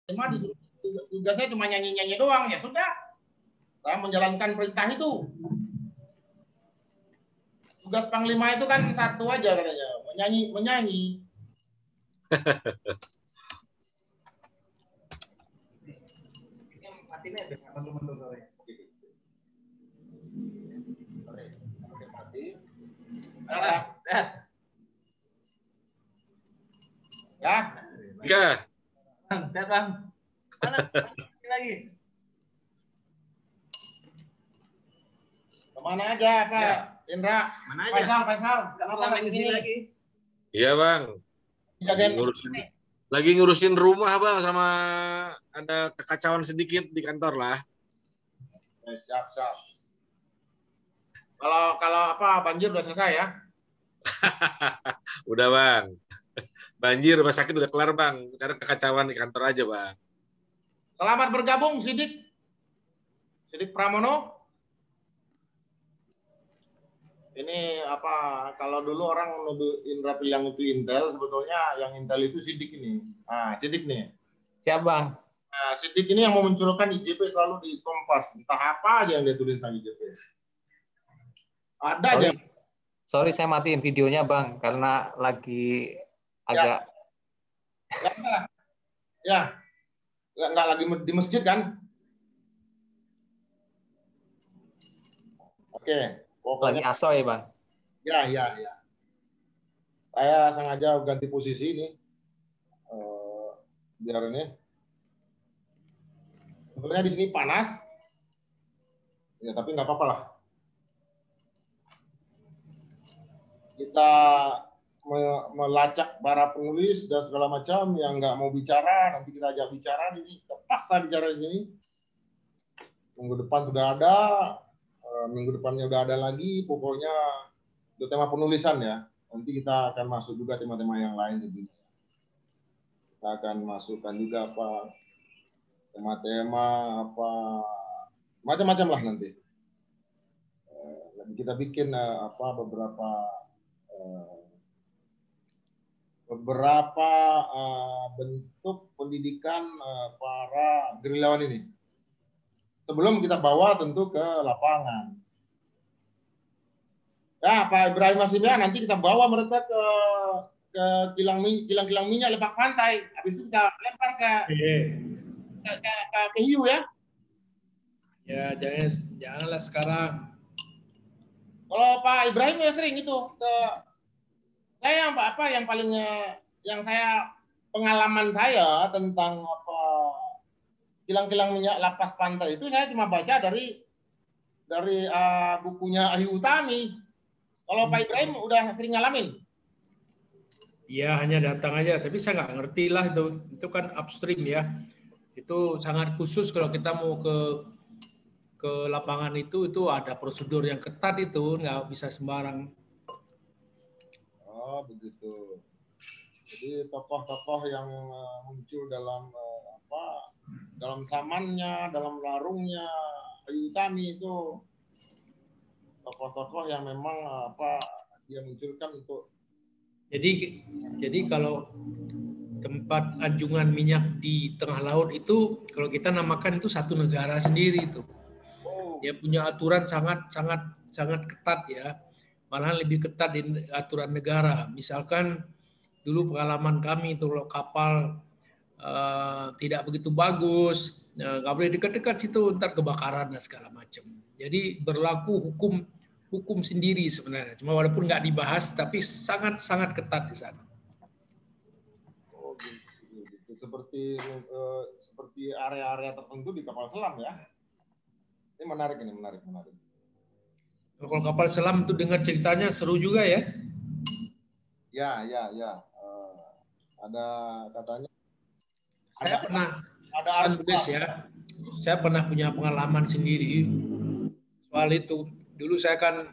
Cuma tugasnya cuma nyanyi-nyanyi doang, ya sudah. Saya menjalankan perintah itu. Tugas Panglima itu kan satu aja katanya, menyanyi. Ya. Enggak. Sehat Bang. Mana lagi? Kemana aja Pak? Ya. Indra. Mana aja? Faisal. Kenapa lagi sini lagi? Iya Bang. Lagi ngurusin rumah Bang, sama ada kekacauan sedikit di kantor lah. Siap. Kalau apa banjir udah selesai ya? Udah Bang. Banjir, rumah sakit udah kelar Bang. Karena kekacauan di kantor aja Bang. Selamat bergabung Sidik Pramono. Ini apa? Kalau dulu orang menuduh Indra Piliang itu Intel, sebetulnya yang Intel itu Sidik ini. Nah, Sidik nih. Siap Bang. Nah, Sidik ini yang memunculkan IJP selalu di Kompas. Entah apa aja yang dia tulis tentang IJP. Ada aja. Sorry saya matiin videonya Bang, karena lagi agak... Ya. Nggak lagi di masjid kan? Oke. Lagi asoy Bang. Ya. Saya sengaja ganti posisi ini. Biar ini. Sebenarnya di sini panas. Ya, tapi nggak apa-apa lah. Kita melacak para penulis dan segala macam yang nggak mau bicara, nanti kita ajak bicara, ini terpaksa bicara di sini. Minggu depan sudah ada, minggu depannya udah ada lagi, pokoknya itu tema penulisan ya. Nanti kita akan masuk juga tema-tema yang lain tentunya. Kita akan masukkan juga apa tema-tema apa macam-macam lah nanti. Kita bikin apa beberapa bentuk pendidikan para gerilyawan ini. Sebelum kita bawa tentu ke lapangan. Ya, Pak Ibrahim Masimya, nanti kita bawa mereka ke kilang minyak Lepak Pantai. Habis itu kita lempar ke hiu ya. Ya, janganlah sekarang. Kalau Pak Ibrahim ya sering itu ke saya yang paling yang saya pengalaman saya tentang apa kilang-kilang minyak Lapas Pantai itu saya cuma baca dari bukunya Ayu Utami. Kalau Pak Ibrahim udah sering ngalamin? Iya, hanya datang aja, tapi saya nggak ngerti lah itu. Itu kan upstream ya. Itu sangat khusus kalau kita mau ke lapangan itu ada prosedur yang ketat, itu nggak bisa sembarang. Oh begitu. Jadi tokoh-tokoh yang muncul dalam dalam samannya, dalam larungnya Ayu Utami itu tokoh-tokoh yang memang dia munculkan untuk. Jadi kalau tempat anjungan minyak di tengah laut itu kalau kita namakan itu satu negara sendiri itu. Dia punya aturan sangat ketat ya. Malahan lebih ketat di aturan negara. Misalkan dulu pengalaman kami itu kalau kapal tidak begitu bagus, nggak boleh dekat-dekat situ, ntar kebakaran dan segala macam. Jadi berlaku hukum sendiri sebenarnya. Cuma walaupun nggak dibahas, tapi sangat ketat di sana. Oh, gitu. Seperti area-area tertentu di kapal selam ya. Ini menarik. Kalau kapal selam itu dengar ceritanya seru juga ya. Ya. Ada katanya. Saya pernah punya pengalaman sendiri soal itu. Dulu saya kan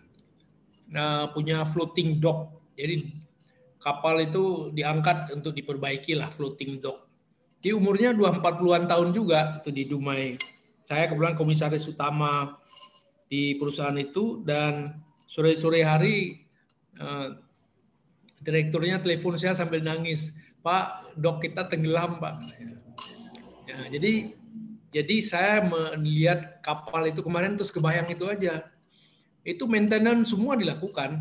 punya floating dock. Jadi kapal itu diangkat untuk diperbaiki lah floating dock. Di umurnya 40-an tahun juga itu di Dumai. Saya kebetulan komisaris utama di perusahaan itu, dan sore-sore hari direkturnya telepon saya sambil nangis, Pak, dok kita tenggelam Pak. Ya, jadi saya melihat kapal itu kemarin terus kebayang itu aja. Itu maintenance semua dilakukan.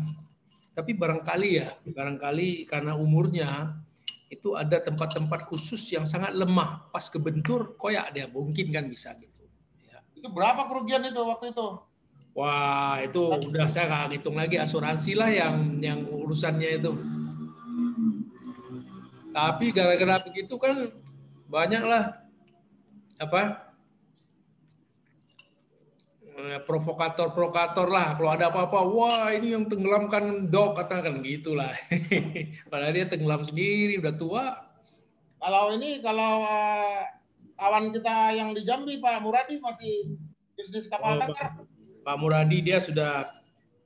Tapi barangkali karena umurnya itu ada tempat-tempat khusus yang sangat lemah. Pas kebentur koyak dia, mungkin kan bisa gitu. Ya. Itu berapa kerugian itu waktu itu? Wah, itu udah saya nggak hitung lagi, asuransi lah yang urusannya itu. Tapi gara-gara begitu kan banyaklah provokator lah, kalau ada apa-apa, wah ini yang tenggelamkan dok, katakan gitulah. Padahal dia tenggelam sendiri, udah tua. Kalau kawan kita yang di Jambi, Pak Muradi, masih bisnis kapal tanker. Pak Muradi dia sudah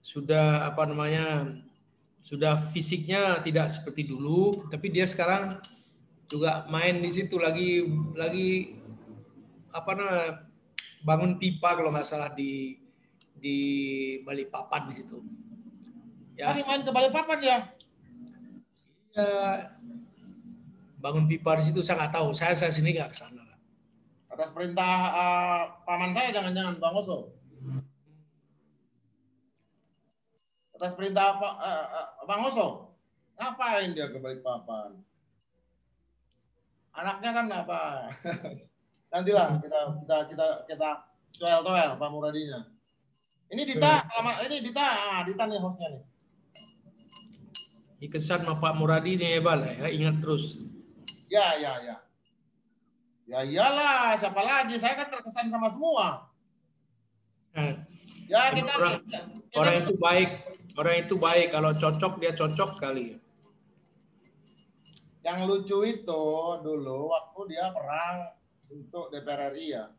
sudah fisiknya tidak seperti dulu, tapi dia sekarang juga main di situ lagi bangun pipa kalau nggak salah di Balikpapan di situ. Ya, masih main ke Balikpapan ya? Ya, bangun pipa di situ saya nggak tahu. Saya sini nggak ke sana. Atas perintah paman saya, jangan-jangan Bang Oso. Atas perintah Bang Oso, ngapain dia ke Balikpapan? Anaknya kan apa? Nantilah kita toel Pak Muradinya. Ini Dita nih hostnya nih. Kesan sama Pak Muradi nih ya, ingat terus. Ya. Ya iyalah, siapa lagi? Saya kan terkesan sama semua. Ya kita orang itu baik, kalau cocok dia cocok kali. Yang lucu itu dulu waktu dia perang untuk DPR RI ya.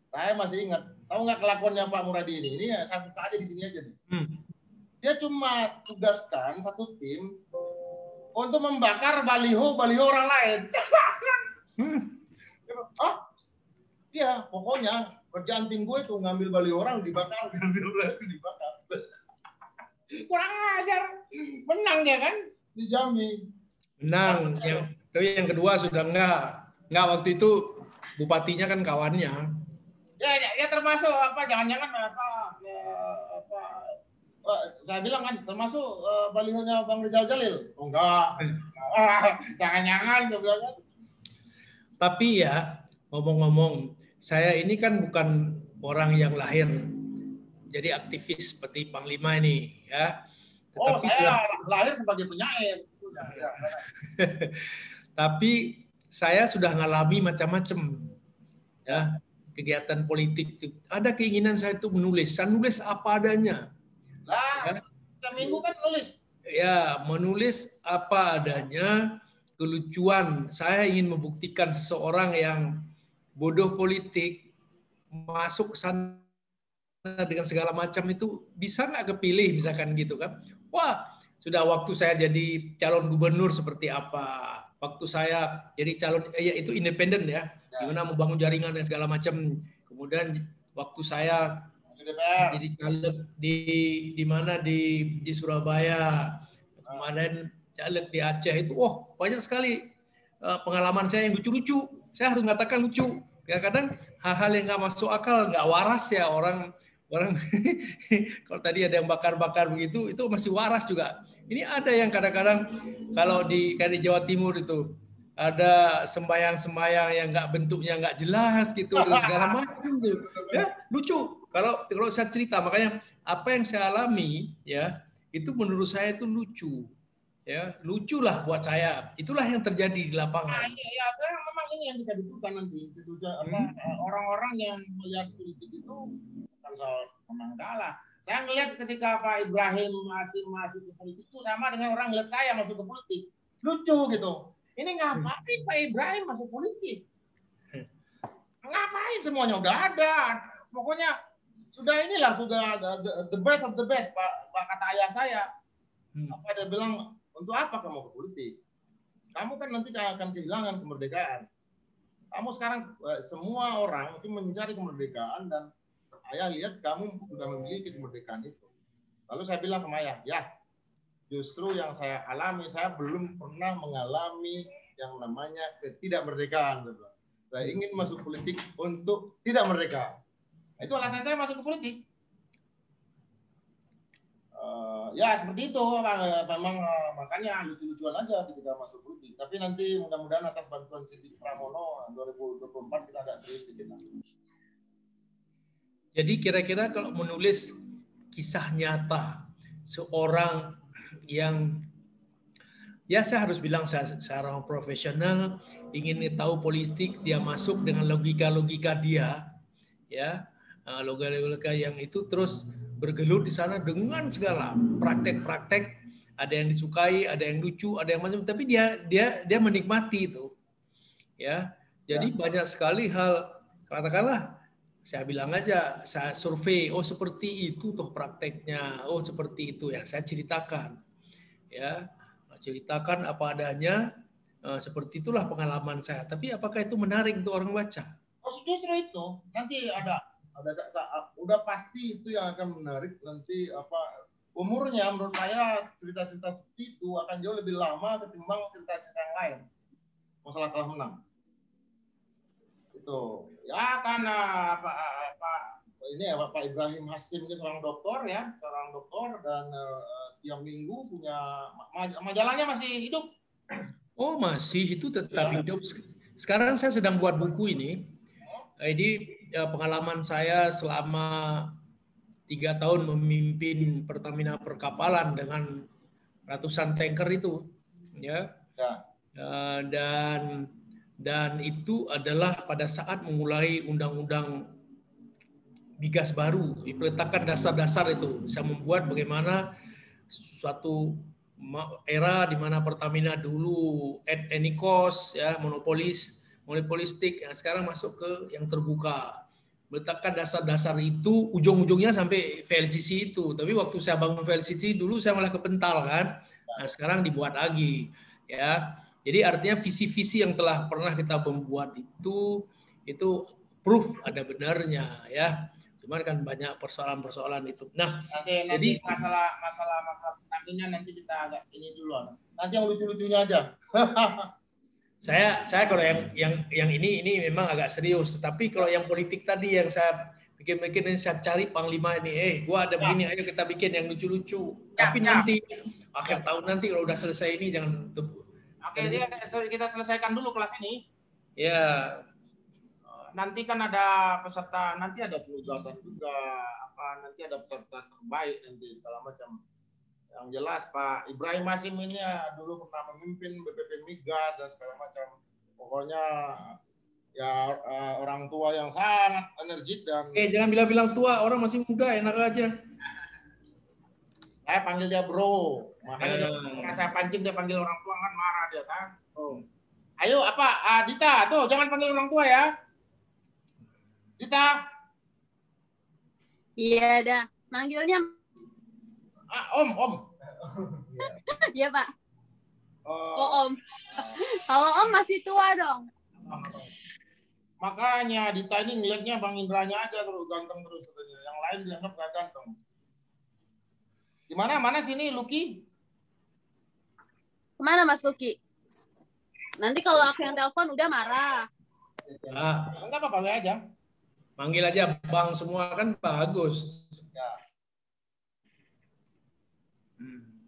Saya masih ingat, tahu nggak kelakuannya Pak Muradi ini? Ini ya, saya buka aja di sini aja nih. Dia cuma tugaskan satu tim untuk membakar baliho orang lain. Iya, pokoknya kerjaan tim gue itu ngambil baliho orang dibakar, dibakar. Kurang ajar. Menang dia kan di Jambi. Menang. Tapi yang kedua sudah enggak waktu itu bupatinya kan kawannya. Ya termasuk jangan-jangan saya bilang kan termasuk balihonya Bang Rizal Jalil. Oh enggak. Jangan-jangan. Tapi ya ngomong-ngomong, saya ini kan bukan orang yang lahir jadi aktivis seperti Panglima ini ya. Tetapi saya lahir sebagai penyair. Tapi saya sudah ngalami macam-macam ya, kegiatan politik. Ada keinginan saya itu menulis. Saya nulis apa adanya. Lah, seminggu kan nulis. Ya, menulis apa adanya, kelucuan. Saya ingin membuktikan seseorang yang bodoh politik masuk ke sana dengan segala macam itu bisa nggak kepilih misalkan gitu kan. Wah, sudah waktu saya jadi calon gubernur seperti apa, waktu saya jadi calon itu independen ya, gimana membangun jaringan dan segala macam. Kemudian waktu saya jadi caleg di mana di Surabaya, kemarin caleg di Aceh itu, banyak sekali pengalaman saya yang lucu-lucu. Saya harus mengatakan lucu. Kadang-kadang hal-hal yang nggak masuk akal, nggak waras ya orang kalau tadi ada yang bakar-bakar begitu, itu masih waras juga. Ini ada yang kadang-kadang kalau kayak di Jawa Timur itu ada sembayang-sembayang yang nggak bentuknya nggak jelas gitu dan segala macam gitu. Ya lucu. Kalau saya cerita, makanya apa yang saya alami ya itu menurut saya itu lucu. Ya lucu lah buat saya. Itulah yang terjadi di lapangan. Ya, memang ini yang kita butuhkan nanti. Orang-orang yang melihat politik itu soal menang kalah. Saya ngelihat ketika Pak Ibrahim masuk ke politik itu sama dengan orang ngeliat saya masuk ke politik. Lucu gitu. Ini ngapain Pak Ibrahim masuk politik? Ngapain semuanya udah ada. Pokoknya sudah the best of the best Pak kata ayah saya. Apa dia bilang, untuk apa kamu ke politik? Kamu kan nanti akan kehilangan kemerdekaan. Kamu sekarang semua orang itu mencari kemerdekaan dan saya lihat kamu sudah memiliki kemerdekaan itu. Lalu saya bilang sama ayah, ya justru yang saya alami, saya belum pernah mengalami yang namanya ketidakmerdekaan. Saya ingin masuk politik untuk tidak merdeka. Itu alasan saya masuk ke politik. Ya seperti itu, memang makanya lucu-lucuan aja ketika masuk politik. Tapi nanti mudah-mudahan atas bantuan Siddiq Pramono 2024 kita agak serius dikit. Jadi kira-kira kalau menulis kisah nyata seorang yang, ya saya harus bilang secara profesional, ingin tahu politik, dia masuk dengan logika-logika dia, ya logika-logika yang itu terus bergelut di sana dengan segala praktek-praktek, ada yang disukai, ada yang lucu, ada yang macam, tapi dia menikmati itu, ya. Jadi banyak sekali hal, katakanlah saya bilang aja, saya survei, oh seperti itu tuh prakteknya, oh seperti itu yang saya ceritakan, ya, ceritakan apa adanya, seperti itulah pengalaman saya. Tapi apakah itu menarik untuk orang baca? Oh justru itu, nanti ada udah pasti itu yang akan menarik nanti umurnya menurut saya cerita-cerita seperti itu akan jauh lebih lama ketimbang cerita-cerita yang lain masalah kalah menang itu ya karena Pak Ibrahim Hasim ini seorang dokter dan tiap minggu punya majalahnya masih hidup. Oh masih, itu tetap hidup. Sekarang saya sedang buat buku ini. Jadi pengalaman saya selama 3 tahun memimpin Pertamina Perkapalan dengan ratusan tanker itu, ya. Dan itu adalah pada saat memulai undang-undang Migas baru, diletakkan dasar-dasar itu, bisa membuat bagaimana suatu era di mana Pertamina dulu at any cost, ya, monopolistik, yang sekarang masuk ke yang terbuka. Meletakkan dasar-dasar itu, ujung-ujungnya sampai VLCC itu. Tapi waktu saya bangun VLCC dulu saya malah kepental kan. Nah, sekarang dibuat lagi, ya. Jadi artinya visi-visi yang telah pernah kita membuat itu proof ada benarnya, ya. Cuman kan banyak persoalan-persoalan itu. Nah, nanti masalah Pertamina nanti kita agak ini dulu. Nanti yang lucu-lucunya aja. Saya kalau yang ini memang agak serius, tapi kalau yang politik tadi yang saya bikin saya cari panglima ini, gua ada begini, ayo kita bikin yang lucu-lucu. Tapi nanti akhir tahun nanti kalau udah selesai ini jangan. Oke, kita selesaikan dulu kelas ini. Ya. Nanti kan ada peserta, nanti ada penugasan juga, nanti ada peserta terbaik nanti segala macam. Yang jelas Pak Ibrahim Hasim ini dulu pernah memimpin BPP Migas dan segala macam. Pokoknya ya orang tua yang sangat energik dan. Jangan bilang-bilang tua, orang masih muda, enak aja. Saya panggil dia bro, makanya saya pancing dia panggil orang tua kan marah dia kan. Ayo Dita, tuh jangan panggil orang tua ya. Dita. Iya dah, manggilnya Om. Iya Pak. Om. Kalau Om masih tua dong. Makanya Dita ini ngeliatnya Bang Indranya aja terus ganteng terus katanya. Yang lain dianggap gak ganteng. Gimana? Mana sini Lucky? Kemana Mas Lucky? Nanti kalau aku yang telepon udah marah. Enggak apa-apa aja. Manggil aja Bang semua kan bagus. Ya.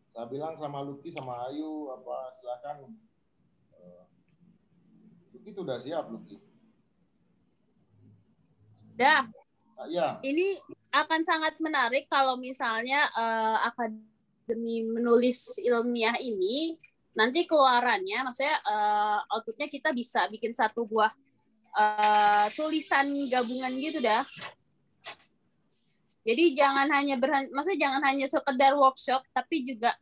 Saya bilang sama Lucky sama Ayu silakan. Lucky itu udah siap Lucky. Dah. Ya. Ini akan sangat menarik kalau misalnya akademi menulis ilmiah ini nanti keluarannya, maksudnya outputnya kita bisa bikin satu buah tulisan gabungan gitu dah. Jadi jangan hanya jangan hanya sekedar workshop, tapi juga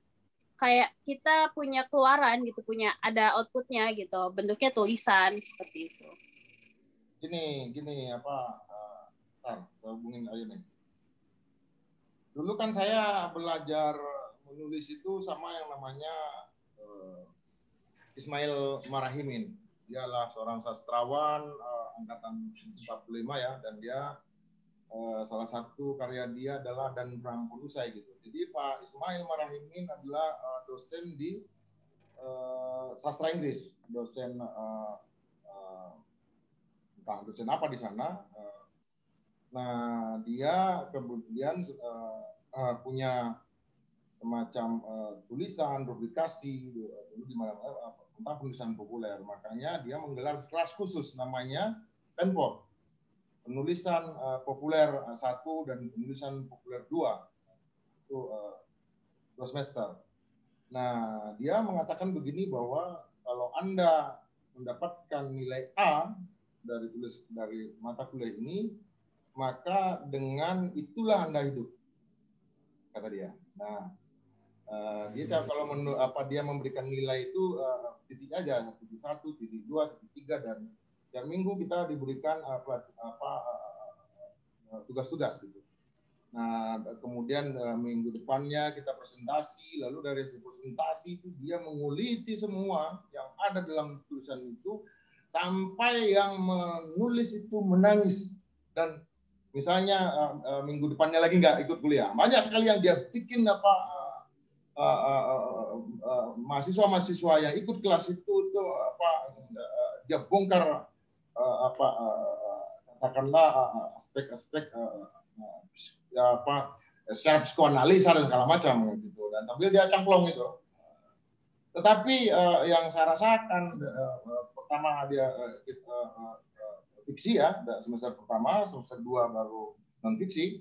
kayak kita punya keluaran gitu, punya ada outputnya gitu, bentuknya tulisan seperti itu. Gini saya hubungin Ayu nih. Dulu kan saya belajar menulis itu sama yang namanya Ismail Marahimin. Dialah seorang sastrawan angkatan 45 ya, dan dia salah satu karya dia adalah Dan Berampun Usai gitu. Jadi Pak Ismail Marahimin adalah dosen di sastra Inggris, dosen entah dosen apa di sana. Nah, dia kemudian punya semacam tulisan, publikasi dulu di mana tentang penulisan populer. Makanya dia menggelar kelas khusus namanya PENPOR, penulisan populer 1 dan penulisan populer 2. Itu 2 semester. Nah, dia mengatakan begini bahwa kalau Anda mendapatkan nilai A dari mata kuliah ini, maka dengan itulah Anda hidup, kata dia. Nah, dia kalau dia memberikan nilai itu titik aja, titik 1, titik 2, titik 3, dan tiap minggu kita diberikan tugas-tugas gitu. Nah, kemudian minggu depannya kita presentasi, lalu dari hasil presentasi itu dia menguliti semua yang ada dalam tulisan itu sampai yang menulis itu menangis. Dan misalnya minggu depannya lagi nggak ikut kuliah. Banyak sekali yang dia bikin mahasiswa-mahasiswa yang ikut kelas itu dia bongkar katakanlah aspek-aspek secara psikoanalisa dan segala macam gitu, dan sambil dia cangklong itu. Tetapi yang saya rasakan pertama dia fiksi ya, semester pertama, semester 2 baru non fiksi.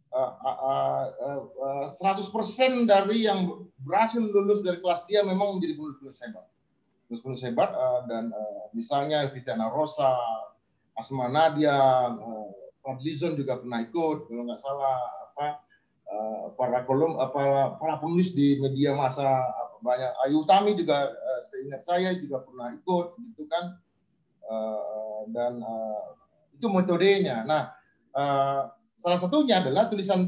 100% dari yang berhasil lulus dari kelas dia memang menjadi penulis hebat, dan misalnya Vitana Rosa, Asma Nadia, Fadlizon juga pernah ikut, kalau nggak salah para penulis di media massa banyak. Ayu Utami juga seingat saya juga pernah ikut gitu kan, dan itu metodenya. Nah, salah satunya adalah tulisan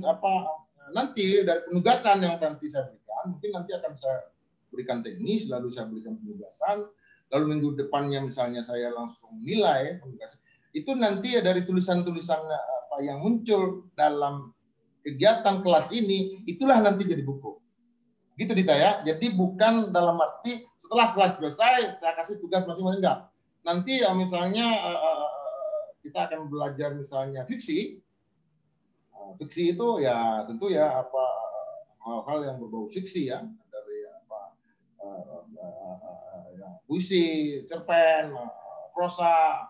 nanti dari penugasan yang nanti saya berikan, mungkin nanti akan saya berikan teknis, lalu saya berikan penugasan, lalu minggu depannya misalnya saya langsung nilai penugasan. Itu nanti dari tulisan-tulisan apa yang muncul dalam kegiatan kelas ini, itulah nanti jadi buku. Gitu Dita ya. Jadi bukan dalam arti setelah kelas selesai saya kasih tugas masing-masing, enggak. Nanti misalnya kita akan belajar misalnya fiksi. Fiksi itu ya tentu ya hal-hal yang berbau fiksi ya, dari puisi, cerpen, prosa,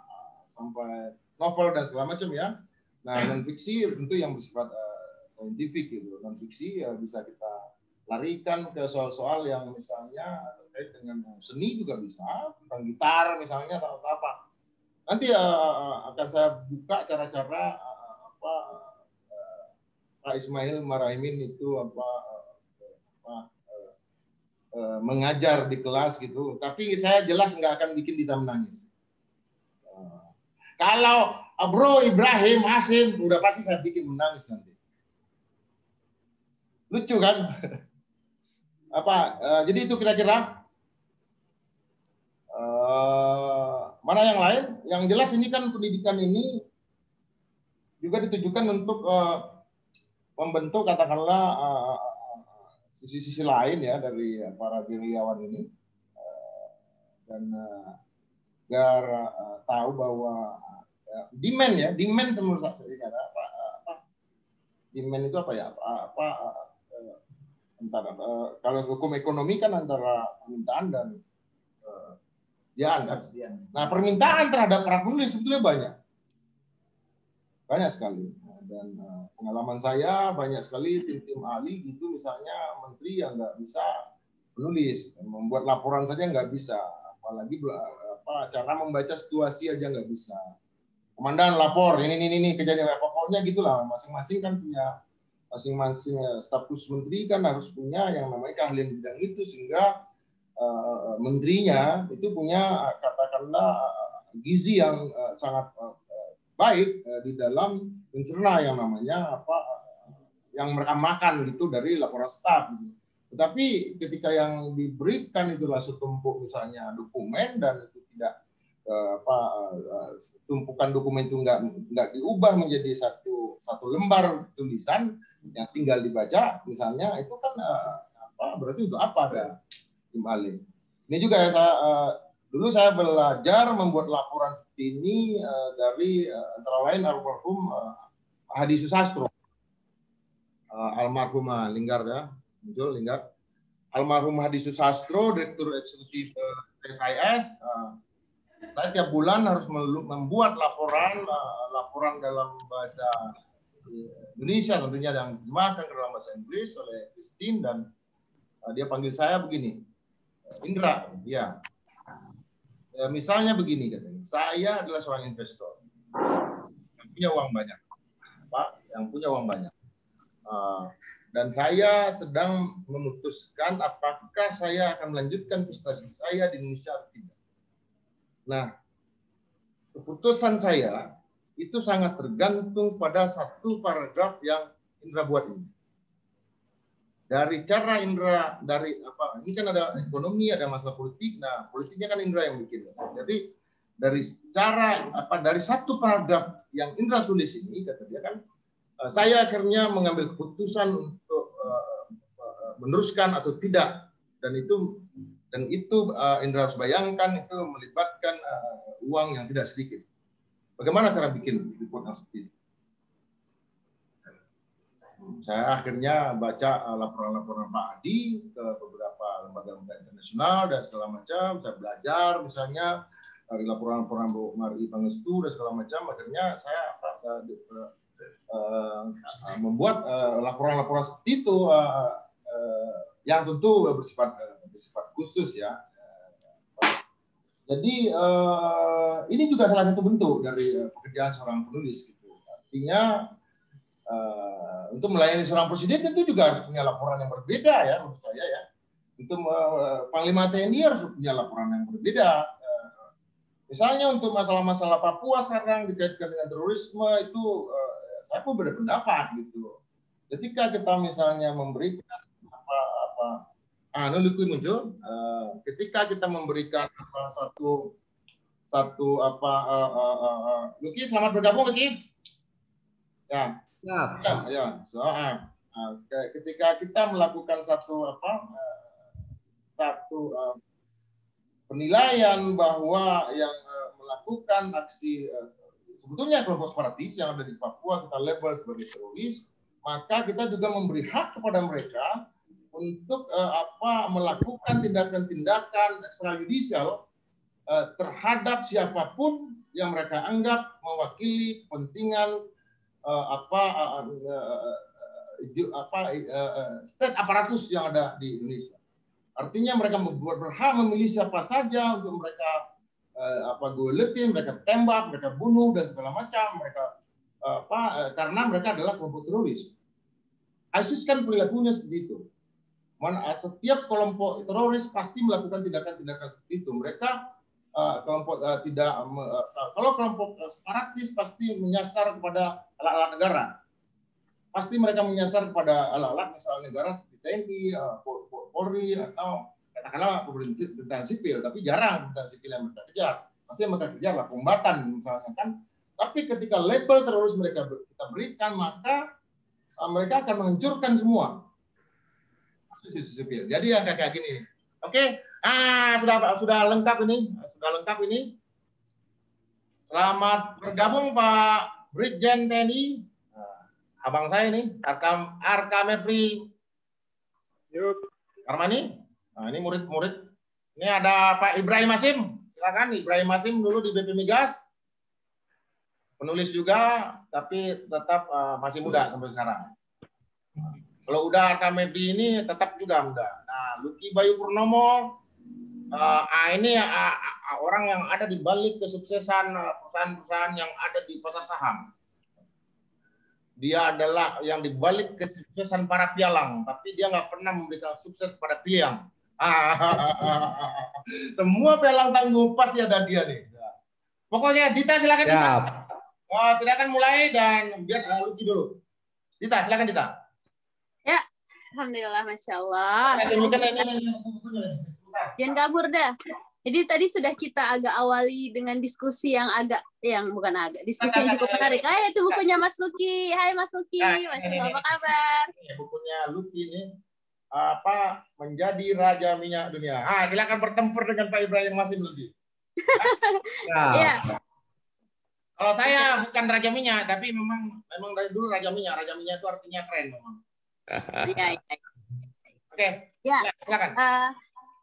sampai novel dan segala macam ya. Nah, non fiksi tentu yang bersifat saintifik gitu. Non fiksi ya bisa kita larikan ke soal-soal yang misalnya terkait dengan seni juga bisa, tentang gitar misalnya atau apa. Nanti akan saya buka cara-cara Pak Ismail Marahimin itu mengajar di kelas gitu. Tapi saya jelas nggak akan bikin Dita menangis. Kalau Bro Ibrahim Hasim udah pasti saya bikin menangis nanti. Lucu kan? Jadi itu kira-kira. Mana yang lain? Yang jelas ini kan pendidikan ini juga ditujukan untuk membentuk katakanlah sisi-sisi lain ya dari para gerilyawan ini, dan agar tahu bahwa demand menurut saya demand itu apa ya, antara kalau hukum ekonomi kan antara permintaan dan kesediaan. Nah, permintaan terhadap para penulis sebetulnya banyak sekali, dan pengalaman saya banyak sekali tim ahli gitu, misalnya menteri yang nggak bisa menulis, membuat laporan saja nggak bisa, apalagi cara membaca situasi aja nggak bisa. Komandan lapor ini kejadian, pokoknya gitulah. Masing-masing kan punya masing-masing staf khusus menteri kan harus punya yang namanya keahlian bidang itu, sehingga menterinya itu punya katakanlah gizi yang sangat baik di dalam mencerna yang namanya yang mereka makan gitu dari laporan staf. Tetapi ketika yang diberikan itulah setumpuk misalnya dokumen, dan itu tidak tumpukan dokumen itu nggak diubah menjadi satu lembar tulisan yang tinggal dibaca misalnya, itu kan berarti untuk apa ada tim ahli. Ini juga ya Dulu saya belajar membuat laporan seperti ini dari antara lain almarhum Hadi Susastro, almarhum Linggar ya, muncul Linggar. Almarhum Hadi Susastro, Direktur Eksekutif SIS. Saya tiap bulan harus membuat laporan dalam bahasa Indonesia, tentunya yang diterjemahkan ke dalam bahasa Inggris oleh Christine, dan dia panggil saya begini, Indra, ya. Misalnya begini katanya, saya adalah seorang investor yang punya uang banyak, Pak, yang punya uang banyak, dan saya sedang memutuskan apakah saya akan melanjutkan investasi saya di Indonesia atau tidak. Nah, keputusan saya itu sangat tergantung pada satu paragraf yang Indra buat ini. Dari cara Indra, dari apa? Ini kan ada ekonomi, ada masalah politik. Nah, politiknya kan Indra yang bikin. Jadi dari cara apa? Dari satu paragraf yang Indra tulis ini, kata dia kan, saya akhirnya mengambil keputusan untuk meneruskan atau tidak. Dan itu Indra harus bayangkan itu melibatkan uang yang tidak sedikit. Bagaimana cara bikin report yang seperti itu? Saya akhirnya baca laporan-laporan Pak Hadi ke beberapa lembaga-lembaga internasional dan segala macam. Saya belajar misalnya dari laporan-laporan Bu Mari Pangestu dan segala macam. Akhirnya saya membuat laporan-laporan seperti itu yang tentu bersifat khusus ya. Jadi ini juga salah satu bentuk dari pekerjaan seorang penulis gitu. Artinya untuk melayani seorang presiden tentu juga harus punya laporan yang berbeda ya menurut saya ya. Untuk Panglima TNI harus punya laporan yang berbeda. Misalnya untuk masalah-masalah Papua sekarang dikaitkan dengan terorisme itu saya pun berbeda pendapat gitu. Ketika kita misalnya memberikan Luki muncul, ketika kita memberikan Luki selamat bergabung Luki. Ya. Ketika kita melakukan satu penilaian bahwa yang melakukan aksi sebetulnya kelompok separatis yang ada di Papua kita label sebagai teroris, maka kita juga memberi hak kepada mereka untuk melakukan tindakan-tindakan ekstrajudisial terhadap siapapun yang mereka anggap mewakili kepentingan state aparatus yang ada di Indonesia. Artinya mereka berhak memilih siapa saja untuk mereka guletin, mereka tembak, mereka bunuh dan segala macam. Mereka karena mereka adalah kelompok teroris. ISIS kan perilakunya seperti itu. Setiap kelompok teroris pasti melakukan tindakan-tindakan seperti itu. Mereka kalau kelompok separatis pasti menyasar kepada alat-alat negara. Pasti mereka menyasar kepada alat-alat misalnya negara seperti TNI, Polri atau katakanlah pemerintahan sipil, tapi jarang pemerintahan sipil yang mereka kejar. Pasti yang mereka kejar lah kombatan misalnya kan. Tapi ketika label teroris mereka kita berikan, maka mereka akan menghancurkan semua sipil. Jadi yang kayak gini. Oke, sudah lengkap ini, Selamat bergabung Pak Brigjen TNI. Abang saya ini, Arkam Mepri Armani. Nah, ini murid-murid. Ini ada Pak Ibrahim Masim. Silakan Ibrahim Masim dulu di BP Migas. Penulis juga, tapi tetap masih muda sampai sekarang. Kalau udah Arkam Mepri ini tetap juga muda. Nah, Luki Bayu Purnomo. Ini orang yang ada di balik kesuksesan perusahaan-perusahaan yang ada di pasar saham. Dia adalah yang di balik kesuksesan para pialang, tapi dia nggak pernah memberikan sukses pada piang. Semua pialang tangguh pasti ada dia nih. Pokoknya Dita silakan Dita. Silakan mulai dan biar Luki dulu. Dita silakan Dita. Ya, alhamdulillah, masya Allah. Jangan kabur dah. Jadi tadi sudah kita agak awali dengan diskusi yang diskusi yang cukup menarik. Itu bukunya Mas Luki. Hai Mas Luki, apa kabar? Bukunya Luki ini menjadi raja minyak dunia. Silakan bertempur dengan Pak Ibrahim Masim Luki. Iya. Kalau saya bukan raja minyak, tapi memang dari dulu raja minyak. Raja minyak itu artinya keren memang. Iya. Oke. Ya. Silakan.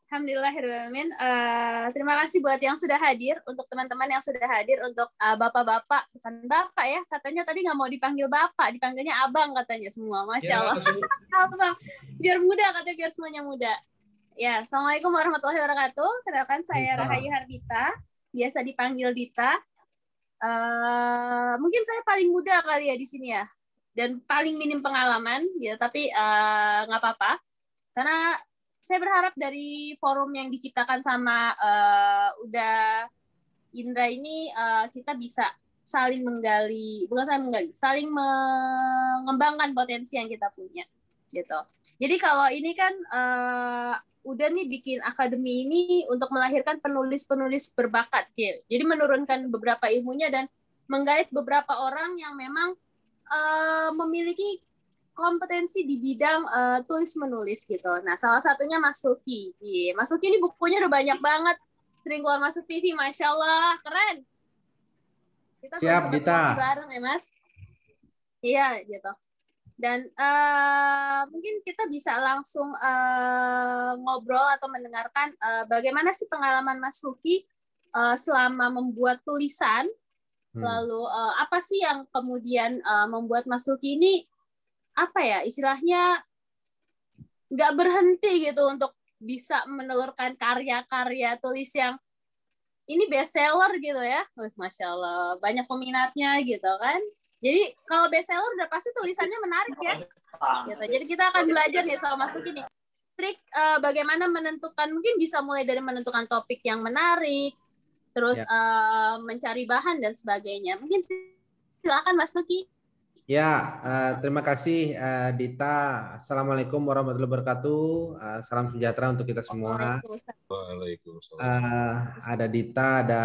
Alhamdulillahirrahmanirrahim. Terima kasih buat yang sudah hadir, untuk teman-teman yang sudah hadir, untuk bapak-bapak, bukan bapak ya, katanya tadi nggak mau dipanggil bapak, dipanggilnya abang katanya semua, masya Allah. Abang, biar muda katanya, biar semuanya muda. Ya, assalamualaikum warahmatullahi wabarakatuh. Kenalkan saya Rahayu Hardita, biasa dipanggil Dita. Mungkin saya paling muda kali ya di sini ya, dan paling minim pengalaman, ya, tapi nggak apa-apa, karena saya berharap dari forum yang diciptakan sama Uda Indra ini kita bisa saling menggali, bukan saling menggali, saling mengembangkan potensi yang kita punya, gitu. Jadi kalau ini kan Uda nih bikin akademi ini untuk melahirkan penulis-penulis berbakat, jadi menurunkan beberapa ilmunya dan menggait beberapa orang yang memang memiliki kompetensi di bidang tulis menulis gitu. Nah, salah satunya Mas Luki. Mas Luki ini bukunya udah banyak banget, sering keluar masuk TV, masya Allah, keren. Kita siap, Dita. Bareng ya Mas. Iya gitu. Dan mungkin kita bisa langsung ngobrol atau mendengarkan bagaimana sih pengalaman Mas Luki selama membuat tulisan. Lalu apa sih yang kemudian membuat Mas Luki ini apa ya istilahnya nggak berhenti gitu untuk bisa menelurkan karya-karya tulis yang ini bestseller gitu ya, masya Allah banyak peminatnya gitu kan. Jadi kalau bestseller udah pasti tulisannya menarik ya. Gitu. Jadi kita akan belajar nih sama Mas Luki nih trik bagaimana menentukan, mungkin bisa mulai dari menentukan topik yang menarik, terus mencari bahan dan sebagainya. Mungkin silakan Mas Luki. Ya, terima kasih Dita. Assalamualaikum warahmatullahi wabarakatuh. Salam sejahtera untuk kita semua. Waalaikumsalam. Ada Dita, ada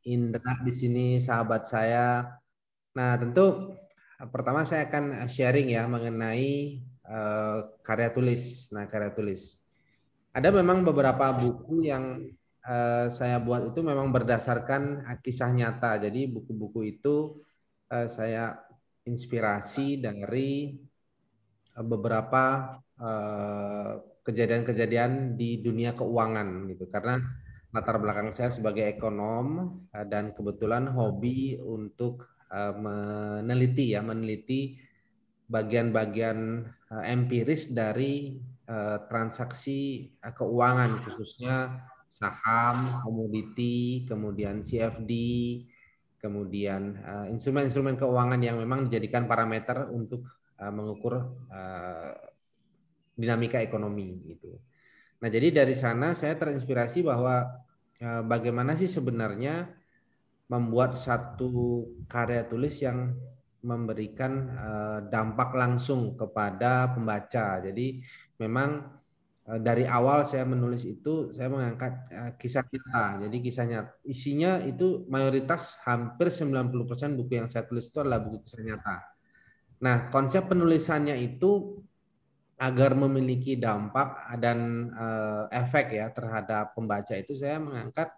Indra di sini, sahabat saya. Nah, tentu pertama saya akan sharing ya mengenai karya tulis. Nah, karya tulis. Ada memang beberapa buku yang saya buat itu memang berdasarkan kisah nyata. Jadi buku-buku itu saya inspirasi dari beberapa kejadian-kejadian di dunia keuangan gitu, karena latar belakang saya sebagai ekonom dan kebetulan hobi untuk meneliti bagian-bagian empiris dari transaksi keuangan, khususnya saham, komoditi, kemudian CFD, kemudian instrumen-instrumen keuangan yang memang dijadikan parameter untuk mengukur dinamika ekonomi gitu. Nah, jadi dari sana saya terinspirasi bahwa bagaimana sih sebenarnya membuat satu karya tulis yang memberikan dampak langsung kepada pembaca. Jadi memang dari awal saya menulis itu saya mengangkat kisah nyata. Jadi kisahnya isinya itu mayoritas hampir 90% buku yang saya tulis itu adalah buku kisah nyata. Nah, konsep penulisannya itu agar memiliki dampak dan efek ya terhadap pembaca itu saya mengangkat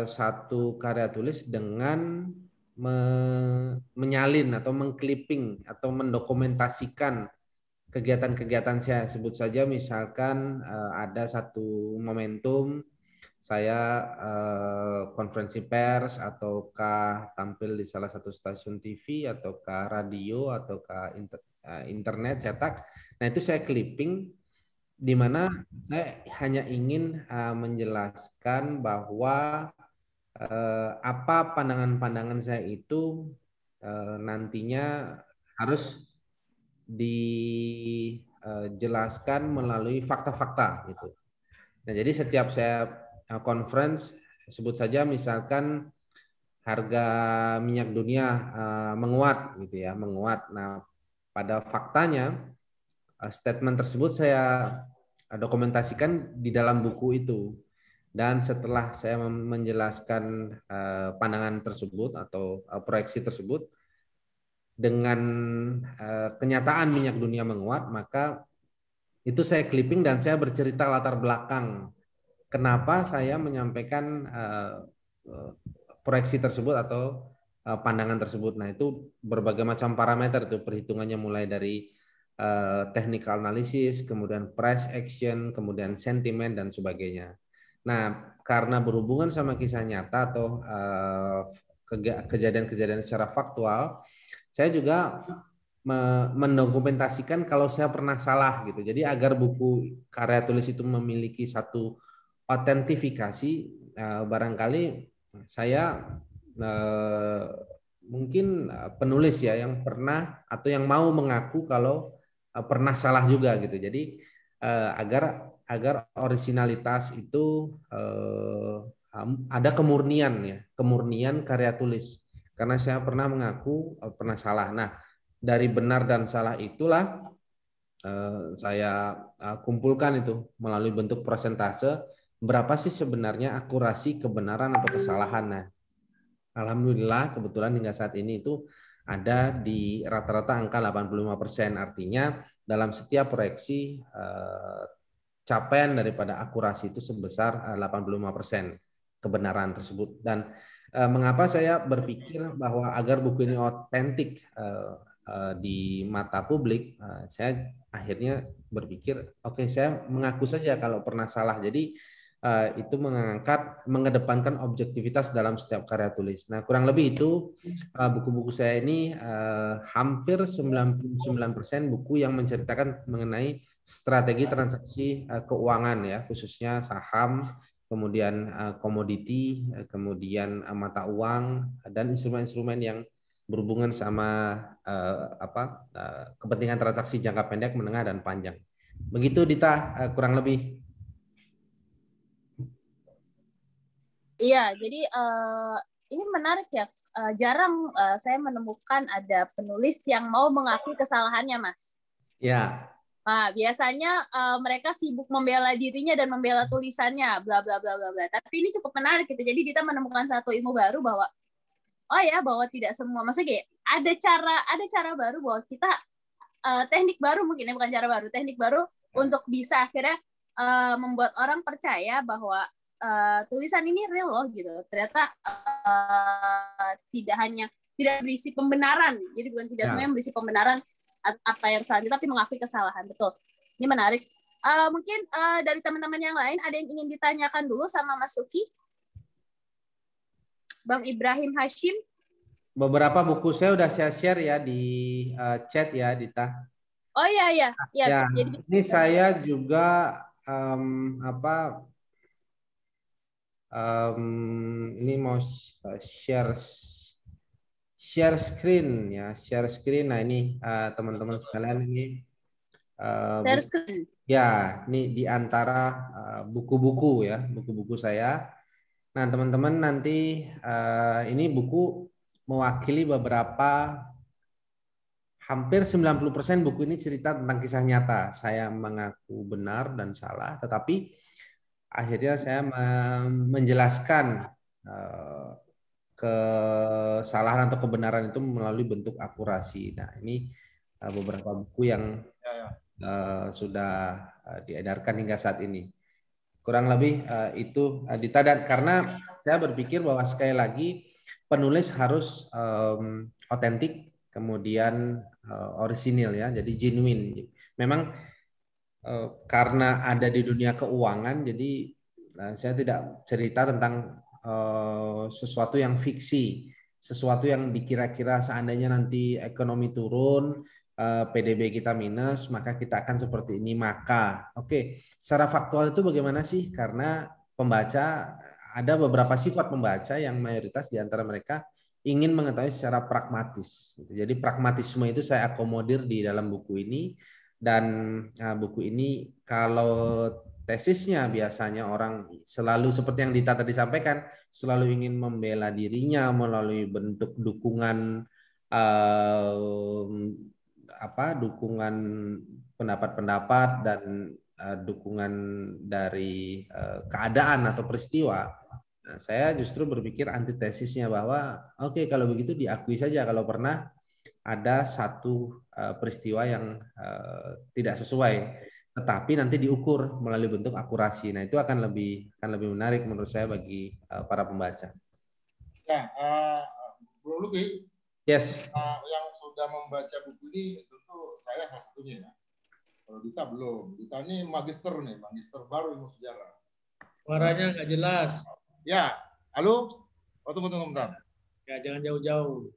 satu karya tulis dengan menyalin atau mengclipping atau mendokumentasikan kegiatan-kegiatan saya. Sebut saja misalkan ada satu momentum saya konferensi pers ataukah tampil di salah satu stasiun TV ataukah radio ataukah internet cetak. Nah, itu saya clipping di mana saya hanya ingin menjelaskan bahwa apa pandangan-pandangan saya itu nantinya harus dijelaskan melalui fakta-fakta gitu. Nah, jadi setiap saya conference, sebut saja misalkan harga minyak dunia menguat gitu ya, menguat. Nah, pada faktanya statement tersebut saya dokumentasikan di dalam buku itu. Dan setelah saya menjelaskan pandangan tersebut atau proyeksi tersebut, dengan kenyataan minyak dunia menguat, maka itu saya clipping dan saya bercerita latar belakang kenapa saya menyampaikan proyeksi tersebut atau pandangan tersebut. Nah, itu berbagai macam parameter itu perhitungannya mulai dari technical analysis, kemudian price action, kemudian sentimen dan sebagainya. Nah, karena berhubungan sama kisah nyata atau kejadian-kejadian secara faktual, saya juga mendokumentasikan kalau saya pernah salah gitu. Jadi agar buku karya tulis itu memiliki satu autentifikasi, barangkali saya mungkin penulis ya yang pernah atau yang mau mengaku kalau pernah salah juga gitu. Jadi agar originalitas itu ada kemurnian karya tulis. Karena saya pernah mengaku pernah salah. Nah, dari benar dan salah itulah saya kumpulkan itu melalui bentuk persentase berapa sih sebenarnya akurasi kebenaran atau kesalahan. Nah, alhamdulillah kebetulan hingga saat ini itu ada di rata-rata angka 85%. Artinya dalam setiap proyeksi capaian daripada akurasi itu sebesar 85% kebenaran tersebut. Dan mengapa saya berpikir bahwa agar buku ini otentik di mata publik, saya akhirnya berpikir oke, saya mengaku saja kalau pernah salah. Jadi itu mengedepankan objektivitas dalam setiap karya tulis. Nah, kurang lebih itu buku-buku saya ini hampir 99% buku yang menceritakan mengenai strategi transaksi keuangan ya, khususnya saham, kemudian komoditi, kemudian mata uang dan instrumen-instrumen yang berhubungan sama kepentingan transaksi jangka pendek, menengah dan panjang. Begitu Dita, kurang lebih. Iya, jadi ini menarik ya. Jarang saya menemukan ada penulis yang mau mengakui kesalahannya, Mas. Ya. Nah, biasanya mereka sibuk membela dirinya dan membela tulisannya, bla bla bla bla bla. Tapi ini cukup menarik gitu. Jadi kita menemukan satu ilmu baru bahwa bahwa tidak semua, maksudnya kayak ada cara baru bahwa kita teknik baru mungkin ya, bukan cara baru, teknik baru untuk bisa akhirnya membuat orang percaya bahwa tulisan ini real loh gitu. Ternyata tidak berisi pembenaran. Jadi bukan tidak semuanya berisi pembenaran apa yang salah, tapi mengakui kesalahan. Betul. Ini menarik. Mungkin dari teman-teman yang lain ada yang ingin ditanyakan dulu sama Mas Tuki? Bang Ibrahim Hashim. Beberapa buku saya udah saya share ya di chat ya, Dita. Oh iya. Ya, jadi ini saya juga ini mau share screen ya, share screen. Nah ini teman-teman sekalian ini share screen. Ya, ini di antara buku-buku ya, buku-buku saya. Nah, teman-teman nanti ini buku mewakili beberapa, hampir 90% buku ini cerita tentang kisah nyata. Saya mengaku benar dan salah, tetapi akhirnya saya menjelaskan kesalahan atau kebenaran itu melalui bentuk akurasi. Nah, ini beberapa buku yang sudah diedarkan hingga saat ini. Kurang lebih itu Dita, dan karena saya berpikir bahwa sekali lagi penulis harus otentik, kemudian orisinil ya, jadi genuine. Memang karena ada di dunia keuangan, jadi saya tidak cerita tentang sesuatu yang fiksi, sesuatu yang dikira-kira seandainya nanti ekonomi turun, PDB kita minus, maka kita akan seperti ini. Maka, oke, secara faktual itu bagaimana sih? Karena pembaca, ada beberapa sifat pembaca yang mayoritas di antara mereka ingin mengetahui secara pragmatis. Jadi pragmatisme itu saya akomodir di dalam buku ini. Dan buku ini kalau tesisnya biasanya orang selalu seperti yang Dita tadi sampaikan, selalu ingin membela dirinya melalui bentuk dukungan dukungan pendapat-pendapat dan dukungan dari keadaan atau peristiwa. Nah, saya justru berpikir antitesisnya bahwa oke, kalau begitu diakui saja kalau pernah ada satu peristiwa yang tidak sesuai. tetapi nanti diukur melalui bentuk akurasi. Nah, itu akan lebih menarik menurut saya bagi para pembaca. Ya, Bro Luki, Yes. yang sudah membaca buku ini tentu saya salah satunya ya. Kalau Dita belum. Dita ini magister baru ilmu sejarah. Suaranya nggak jelas. Ya, halo? Oh, tunggu bentar. Ya, jangan jauh-jauh.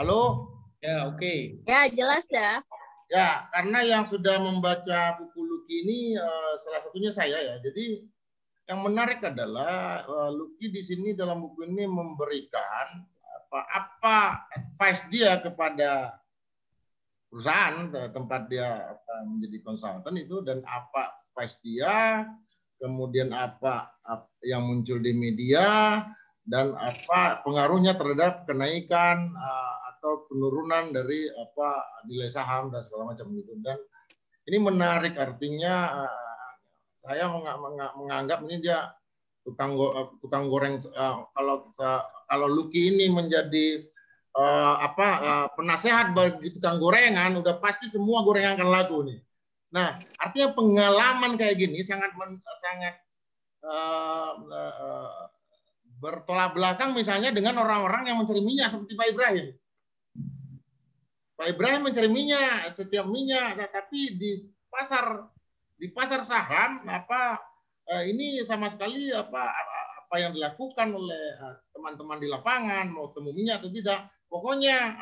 Halo? Ya, oke. Ya, jelas dah. Ya, karena yang sudah membaca buku Luki ini salah satunya saya ya. Jadi yang menarik adalah Luki di sini dalam buku ini memberikan apa advice dia kepada perusahaan tempat dia menjadi konsultan itu, dan apa advice dia, kemudian apa yang muncul di media, dan apa pengaruhnya terhadap kenaikan atau penurunan dari nilai saham dan segala macam gitu. Dan ini menarik, artinya saya menganggap ini dia tukang goreng. Kalau Luki ini menjadi penasehat bagi tukang gorengan, udah pasti semua gorengan akan laku nih. Nah, artinya pengalaman kayak gini sangat bertolak belakang misalnya dengan orang-orang yang mencari minyak seperti Pak Ibrahim. Pak Ibrahim mencari minyak, setiap minyak, tapi di pasar saham ini sama sekali apa yang dilakukan oleh teman-teman di lapangan, mau temu minyak atau tidak, pokoknya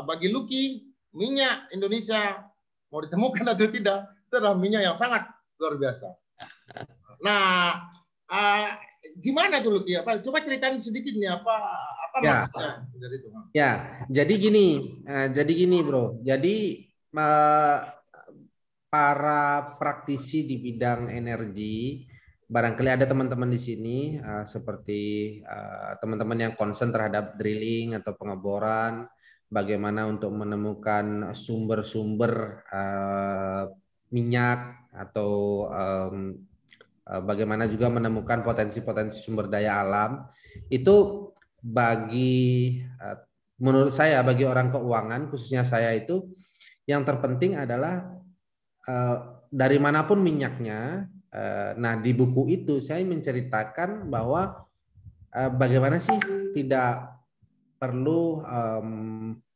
bagi Luki minyak Indonesia mau ditemukan atau tidak, itu adalah minyak yang sangat luar biasa. Nah, gimana tuh Luki? Coba ceritain sedikit nih apa maksudnya dari itu. Ya, jadi gini Bro. Jadi para praktisi di bidang energi, barangkali ada teman-teman di sini seperti teman-teman yang concern terhadap drilling atau pengeboran, bagaimana untuk menemukan sumber-sumber minyak, atau bagaimana juga menemukan potensi-potensi sumber daya alam. Itu menurut saya, bagi orang keuangan, khususnya saya, itu yang terpenting adalah dari manapun minyaknya. Nah, di buku itu saya menceritakan bahwa bagaimana sih tidak perlu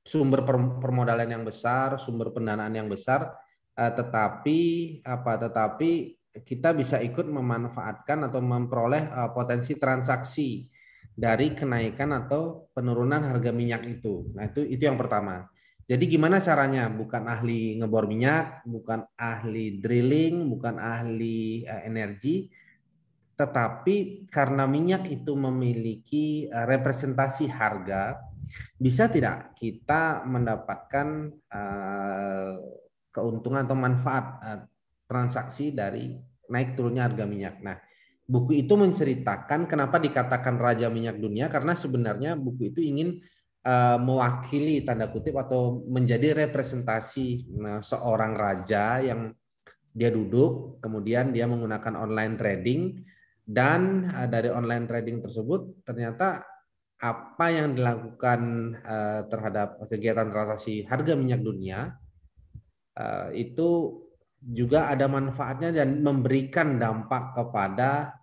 sumber permodalan yang besar, sumber pendanaan yang besar, tetapi kita bisa ikut memanfaatkan atau memperoleh potensi transaksi dari kenaikan atau penurunan harga minyak itu. Nah, itu yang pertama. Jadi gimana caranya? Bukan ahli ngebor minyak, bukan ahli drilling, bukan ahli energi, tetapi karena minyak itu memiliki representasi harga, bisa tidak kita mendapatkan keuntungan atau manfaat transaksi dari naik turunnya harga minyak. Nah, buku itu menceritakan kenapa dikatakan raja minyak dunia, karena sebenarnya buku itu ingin mewakili tanda kutip atau menjadi representasi seorang raja yang dia duduk, kemudian dia menggunakan online trading, dan dari online trading tersebut ternyata apa yang dilakukan terhadap kegiatan transaksi harga minyak dunia itu juga ada manfaatnya dan memberikan dampak kepada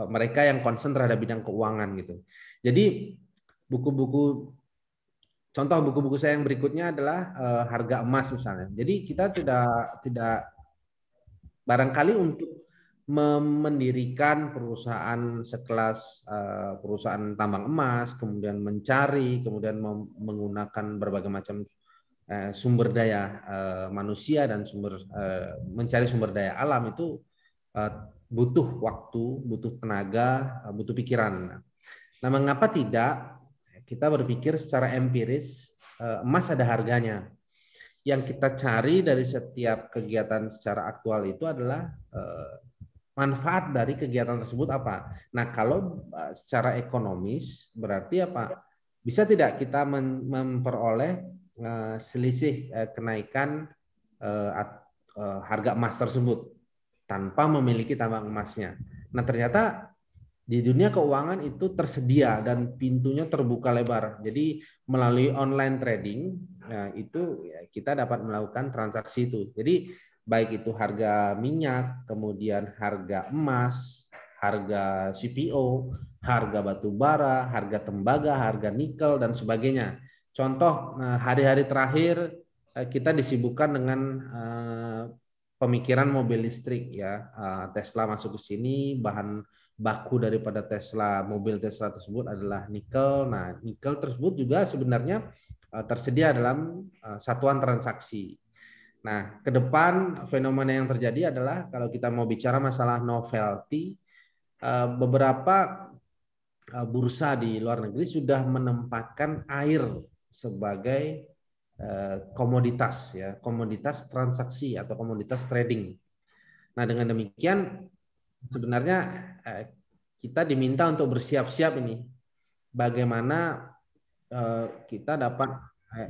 mereka yang concern terhadap bidang keuangan gitu. Jadi contoh buku-buku saya yang berikutnya adalah harga emas misalnya. Jadi kita tidak barangkali untuk mendirikan perusahaan sekelas perusahaan tambang emas, kemudian kemudian menggunakan berbagai macam sumber daya manusia dan mencari sumber daya alam itu butuh waktu, butuh tenaga, butuh pikiran. Nah, mengapa tidak kita berpikir secara empiris, emas ada harganya. Yang kita cari dari setiap kegiatan secara aktual itu adalah manfaat dari kegiatan tersebut apa. Nah, kalau secara ekonomis berarti apa? Bisa tidak kita memperoleh selisih kenaikan harga emas tersebut tanpa memiliki tambang emasnya. Nah, ternyata di dunia keuangan itu tersedia dan pintunya terbuka lebar. Jadi melalui online trading itu ya, kita dapat melakukan transaksi itu. Jadi baik itu harga minyak, kemudian harga emas, harga CPO, harga batu bara, harga tembaga, harga nikel dan sebagainya. Contoh hari-hari terakhir kita disibukkan dengan pemikiran mobil listrik ya. Tesla masuk ke sini, bahan baku daripada Tesla, mobil Tesla tersebut adalah nikel. Nah, nikel tersebut juga sebenarnya tersedia dalam satuan transaksi. Nah, ke depan fenomena yang terjadi adalah kalau kita mau bicara masalah novelty, beberapa bursa di luar negeri sudah menempatkan air sebagai komoditas ya, komoditas transaksi atau komoditas trading. Nah, dengan demikian sebenarnya kita diminta untuk bersiap-siap ini bagaimana kita dapat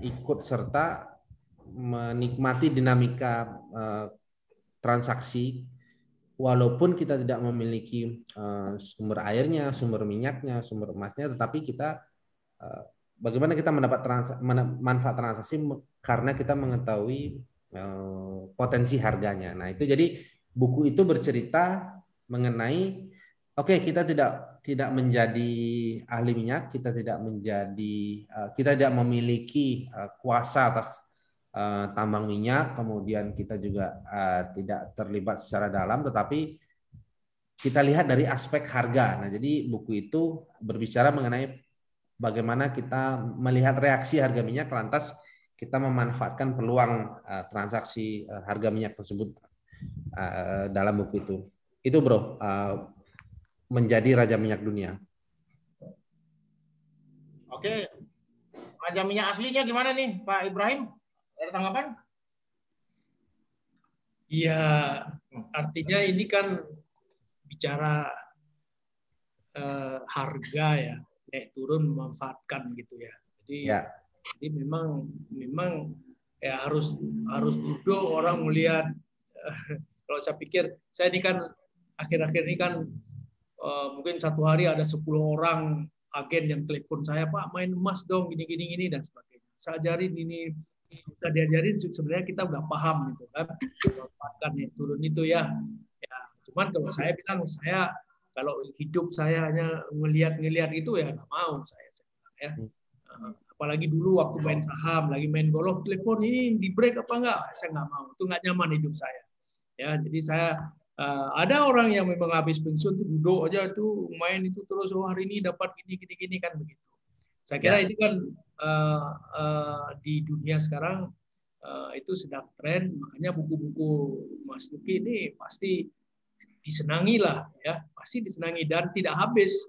ikut serta menikmati dinamika transaksi walaupun kita tidak memiliki sumber airnya, sumber minyaknya, sumber emasnya, tetapi kita bagaimana kita mendapat manfaat transaksi karena kita mengetahui potensi harganya. Nah, itu jadi buku itu bercerita mengenai kita tidak menjadi ahli minyak, kita tidak memiliki kuasa atas tambang minyak, kemudian kita juga tidak terlibat secara dalam, tetapi kita lihat dari aspek harga. Nah, jadi buku itu berbicara mengenai bagaimana kita melihat reaksi harga minyak, lantas kita memanfaatkan peluang transaksi harga minyak tersebut dalam buku itu. Itu bro, menjadi raja minyak dunia. Oke, raja minyak aslinya gimana nih Pak Ibrahim? Ada tanggapan? Iya, artinya ini kan bicara harga ya, naik turun memanfaatkan gitu ya. Jadi memang ya harus duduk orang melihat. Kalau saya pikir, saya ini kan akhir-akhir ini kan mungkin satu hari ada 10 orang agen yang telepon saya, Pak main emas dong, gini dan sebagainya. Saya ajarin ini. Bisa diajarin sebenarnya kita udah paham gitu kan, memanfaatkan yang turun itu ya. Cuman kalau saya bilang kalau hidup saya hanya ngelihat itu ya nggak mau saya ya. Apalagi dulu waktu main saham, lagi main golf, telepon ini di break apa enggak, saya nggak mau, itu nggak nyaman hidup saya. Ya, jadi saya ada orang yang memang habis pensiun tuh duduk aja tuh main itu terus, hari ini dapat gini kan begitu. Saya kira ini kan di dunia sekarang itu sedang tren, makanya buku-buku Mas Luki ini pasti disenangi lah ya, pasti disenangi dan tidak habis,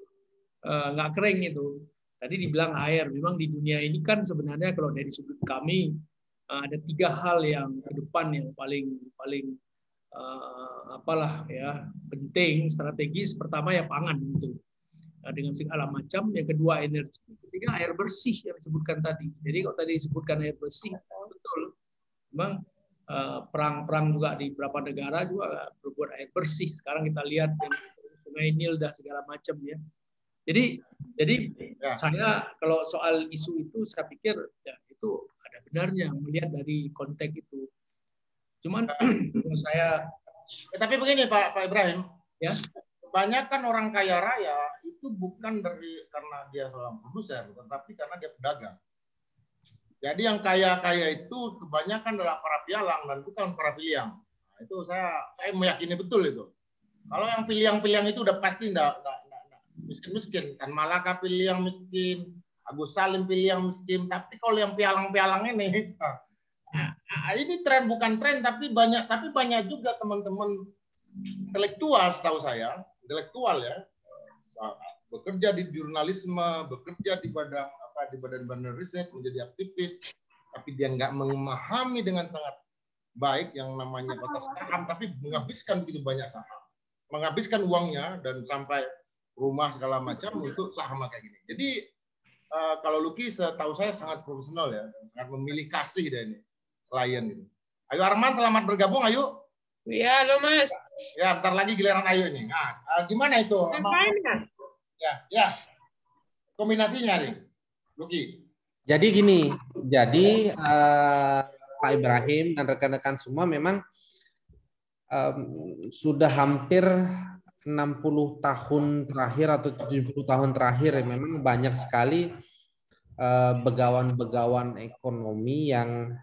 nggak kering itu. Tadi dibilang air, memang di dunia ini kan sebenarnya kalau dari sudut kami ada 3 hal yang ke depan yang paling penting strategis. Pertama ya pangan itu. Dengan segala macam, yang kedua energi, ketiga air bersih yang disebutkan tadi. Jadi kalau tadi disebutkan air bersih, betul. Memang perang juga di beberapa negara juga berbuat air bersih. Sekarang kita lihat yang Sungai Nil dan segala macam ya. Jadi saya kalau soal isu itu saya pikir ya itu ada benarnya melihat dari konteks itu. Cuman kalau saya tapi begini Pak Ibrahim, ya. Kebanyakan orang kaya raya itu bukan karena dia seorang produser, tetapi karena dia pedagang. Jadi yang kaya-kaya itu kebanyakan adalah para pialang dan bukan para piliang. Nah, itu saya meyakini betul itu. Kalau yang piliang-piliang itu udah pasti enggak miskin-miskin. Kan Malaka piliang miskin, Agus Salim piliang miskin. Tapi kalau yang pialang-pialang ini tren bukan tren, tapi banyak juga teman-teman intelektual, setahu saya, intelektual ya, bekerja di jurnalisme, bekerja di badan riset, menjadi aktivis, tapi dia nggak memahami dengan sangat baik yang namanya pasar saham, tapi menghabiskan begitu banyak saham, menghabiskan uangnya dan sampai rumah segala macam untuk saham kayak gini. Jadi kalau Luki setahu saya sangat profesional ya, sangat memilih kasih deh ini klien ini. Ayo Arman, selamat bergabung, ayo. Ya, halo Mas. Ya, bentar lagi giliran Ayu nih. Nah, gimana itu? Ya. Kombinasinya nih, Luki. Jadi gini, Pak Ibrahim dan rekan-rekan semua memang sudah hampir 60 tahun terakhir atau 70 tahun terakhir memang banyak sekali begawan-begawan ekonomi yang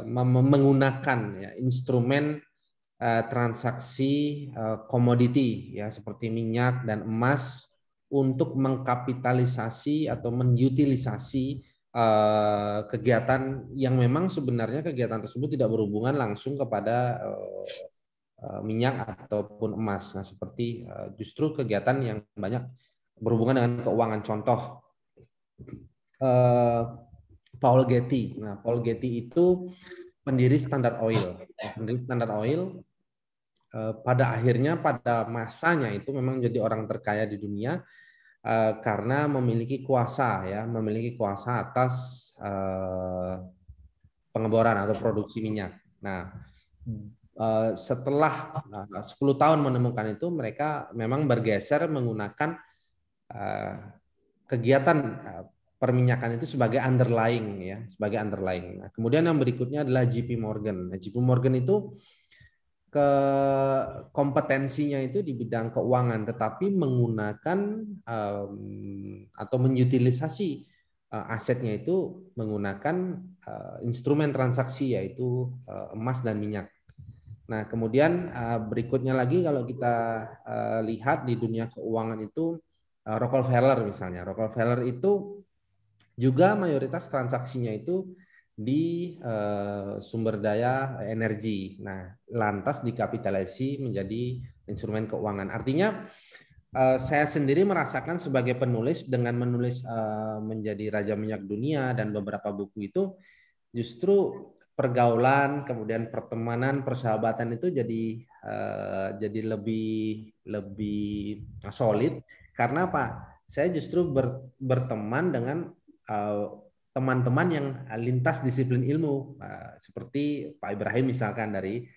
menggunakan ya, instrumen transaksi komoditi ya seperti minyak dan emas untuk mengkapitalisasi atau mengutilisasi kegiatan yang memang sebenarnya kegiatan tersebut tidak berhubungan langsung kepada minyak ataupun emas. Nah, seperti justru kegiatan yang banyak berhubungan dengan keuangan. Contoh Paul Getty. Nah, Paul Getty itu pendiri Standard Oil. Pendiri Standard Oil pada akhirnya pada masanya itu memang jadi orang terkaya di dunia karena memiliki kuasa atas pengeboran atau produksi minyak. Nah, setelah 10 tahun menemukan itu, mereka memang bergeser menggunakan kegiatan perminyakan itu sebagai underlying ya, sebagai underlying. Nah, kemudian yang berikutnya adalah JP Morgan. Nah, JP Morgan itu kompetensinya itu di bidang keuangan, tetapi menggunakan atau mengutilisasi asetnya itu menggunakan instrumen transaksi yaitu emas dan minyak. Nah, kemudian berikutnya lagi kalau kita lihat di dunia keuangan itu Rockefeller misalnya. Rockefeller itu juga mayoritas transaksinya itu di sumber daya energi. Nah, lantas dikapitalisasi menjadi instrumen keuangan. Artinya saya sendiri merasakan sebagai penulis dengan menulis menjadi Raja Minyak Dunia dan beberapa buku itu justru pergaulan, kemudian pertemanan, persahabatan itu jadi lebih solid. Karena apa? Saya justru berteman dengan teman-teman yang lintas disiplin ilmu, seperti Pak Ibrahim misalkan dari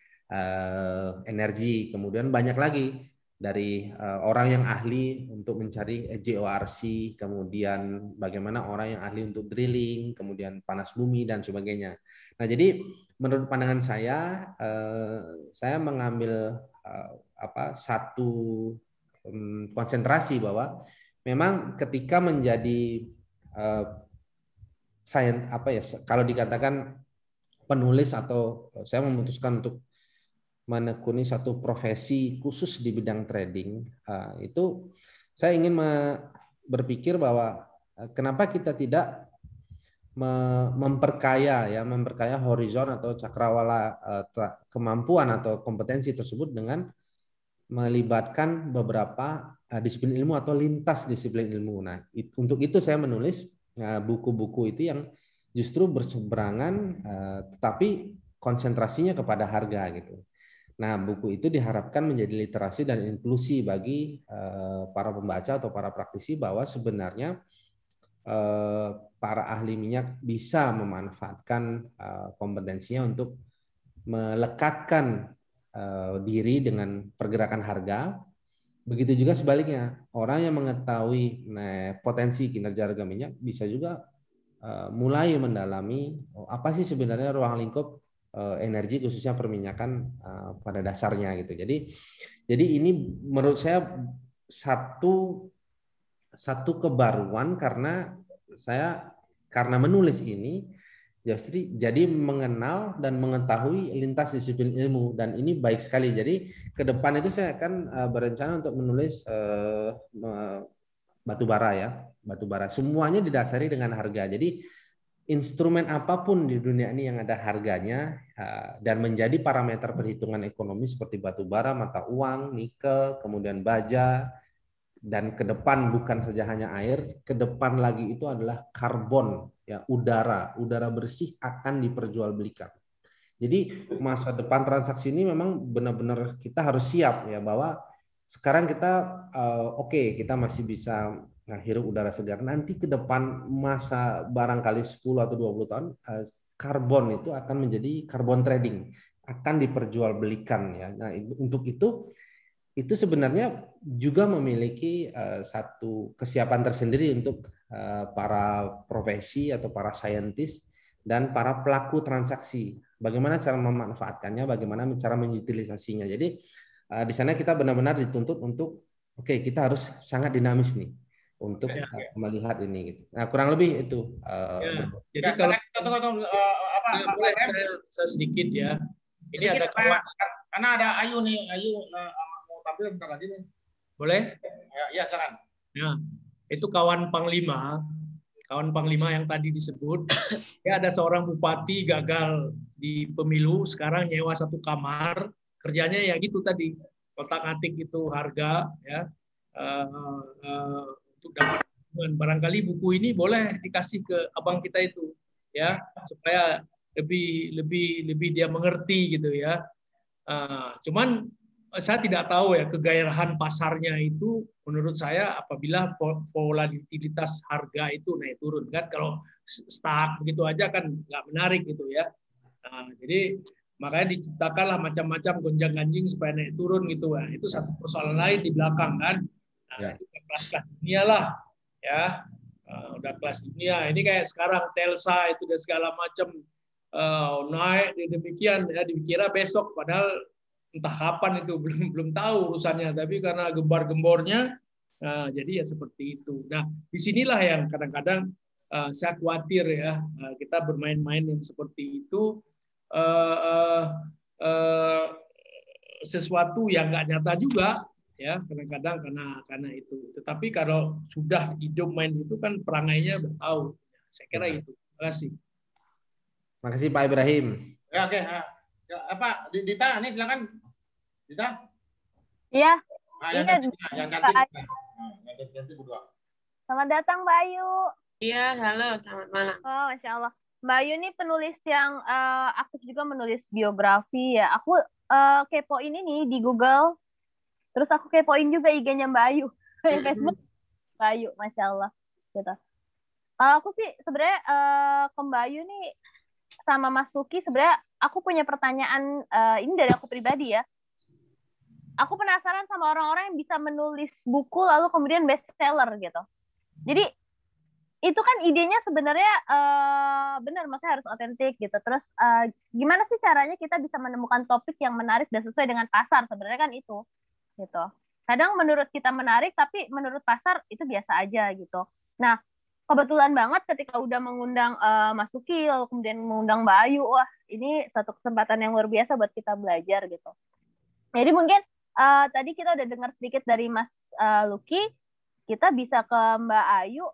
energi, kemudian banyak lagi dari orang yang ahli untuk mencari JORC, kemudian bagaimana orang yang ahli untuk drilling, kemudian panas bumi dan sebagainya. Nah, jadi menurut pandangan saya mengambil satu konsentrasi bahwa memang ketika menjadi kalau dikatakan penulis atau saya memutuskan untuk menekuni satu profesi khusus di bidang trading, itu saya ingin berpikir bahwa kenapa kita tidak memperkaya horizon atau cakrawala kemampuan atau kompetensi tersebut dengan melibatkan beberapa disiplin ilmu atau lintas disiplin ilmu. Nah, untuk itu saya menulis buku-buku itu yang justru berseberangan tetapi konsentrasinya kepada harga gitu. Nah, buku itu diharapkan menjadi literasi dan inklusi bagi para pembaca atau para praktisi bahwa sebenarnya para ahli minyak bisa memanfaatkan kompetensinya untuk melekatkan diri dengan pergerakan harga. Begitu juga sebaliknya, orang yang mengetahui potensi kinerja harga minyak bisa juga mulai mendalami apa sih sebenarnya ruang lingkup energi khususnya perminyakan pada dasarnya gitu. Jadi ini menurut saya satu kebaruan karena menulis ini jadi mengenal dan mengetahui lintas disiplin ilmu, dan ini baik sekali. Jadi ke depan itu saya akan berencana untuk menulis batu bara. Semuanya didasari dengan harga. Jadi instrumen apapun di dunia ini yang ada harganya dan menjadi parameter perhitungan ekonomi seperti batu bara, mata uang, nikel, kemudian baja, dan ke depan bukan saja hanya air, ke depan lagi itu adalah karbon, ya, udara bersih akan diperjualbelikan. Jadi masa depan transaksi ini memang benar-benar kita harus siap ya, bahwa sekarang kita kita masih bisa hirup udara segar. Nanti ke depan masa barangkali 10 atau 20 tahun karbon itu akan menjadi karbon trading, akan diperjualbelikan ya. Nah, untuk itu itu sebenarnya juga memiliki satu kesiapan tersendiri untuk para profesi atau para saintis dan para pelaku transaksi. Bagaimana cara memanfaatkannya, bagaimana cara mengutilisasinya. Jadi di sana kita benar-benar dituntut untuk oke, kita harus sangat dinamis nih untuk melihat ini. Gitu. Nah, kurang lebih itu. Jadi kalau boleh Pak, saya sedikit ya. Ini sedikit, ada kawan. karena ada Ayu nih, Ayu mau tampil bentar lagi nih. Boleh? Ya, silakan. Ya, itu kawan Panglima yang tadi disebut. Ya, ada seorang bupati gagal di pemilu, sekarang nyewa satu kamar, kerjanya ya gitu tadi, kotak-atik itu harga, ya, untuk dapat dukungan. Barangkali buku ini boleh dikasih ke abang kita itu, ya, supaya lebih dia mengerti gitu ya. Cuman saya tidak tahu ya kegairahan pasarnya itu, menurut saya apabila volatilitas harga itu naik turun kan, kalau stuck begitu aja kan nggak menarik gitu ya. Jadi makanya diciptakanlah macam-macam gonjang-ganjing supaya naik turun gitu. Nah, itu satu persoalan lain di belakang kan. Itu kelas-kelas dunia lah ya. Udah kelas dunia. Ini kayak sekarang Telsa itu dan segala macam naik demikian ya, dikira besok padahal entah kapan itu belum tahu urusannya, tapi karena gembar-gembornya jadi ya seperti itu. Nah, disinilah yang kadang-kadang saya khawatir ya, kita bermain-main yang seperti itu sesuatu yang nggak nyata juga ya, kadang-kadang karena itu. Tetapi kalau sudah hidup main itu kan perangainya udah tahu. Saya kira itu. Terima kasih. Makasih Pak Ibrahim. Ya, oke. Apa Dita, ini silakan. Dita? Iya. Yang ganti berdua. Selamat datang Mbak Ayu. Iya, halo, selamat malam. Oh, Masya Allah. Mbak Ayu ini penulis yang aktif juga menulis biografi ya. Aku kepoin ini di Google. Terus aku kepoin juga IG-nya Mbak Ayu. Facebook Mbak Ayu, Masya Allah. Gitu. Aku sih sebenarnya ke Mbak Ayu nih sama Mas Luki, sebenarnya aku punya pertanyaan, ini dari aku pribadi ya. Aku penasaran sama orang-orang yang bisa menulis buku lalu kemudian bestseller gitu. Jadi itu kan idenya sebenarnya benar, maksudnya harus otentik gitu. Terus gimana sih caranya kita bisa menemukan topik yang menarik dan sesuai dengan pasar, sebenarnya kan itu gitu. Kadang menurut kita menarik tapi menurut pasar itu biasa aja gitu. Nah, kebetulan banget ketika udah mengundang Mas Luki lalu kemudian mengundang Mbak Ayu, wah ini satu kesempatan yang luar biasa buat kita belajar gitu. Jadi mungkin tadi kita udah dengar sedikit dari Mas Luki, kita bisa ke Mbak Ayu.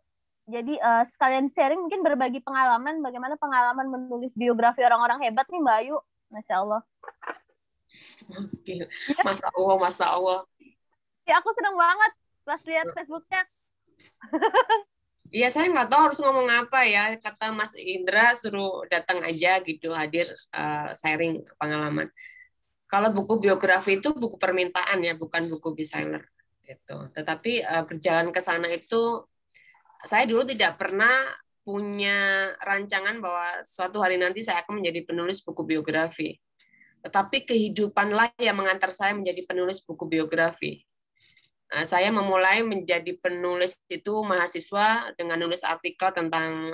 Jadi sekalian sharing, mungkin berbagi pengalaman, bagaimana pengalaman menulis biografi orang-orang hebat nih Mbak Ayu. Masya Allah. Oke. Masya Allah. Ya aku seneng banget pas lihat Facebooknya. Iya, saya nggak tahu harus ngomong apa ya. Kata Mas Indra suruh datang aja gitu, hadir sharing pengalaman. Kalau buku biografi itu buku permintaan ya, bukan buku bestseller gitu. Tetapi berjalan ke sana itu, saya dulu tidak pernah punya rancangan bahwa suatu hari nanti saya akan menjadi penulis buku biografi. Tetapi kehidupanlah yang mengantar saya menjadi penulis buku biografi. Saya memulai menjadi penulis itu mahasiswa dengan nulis artikel tentang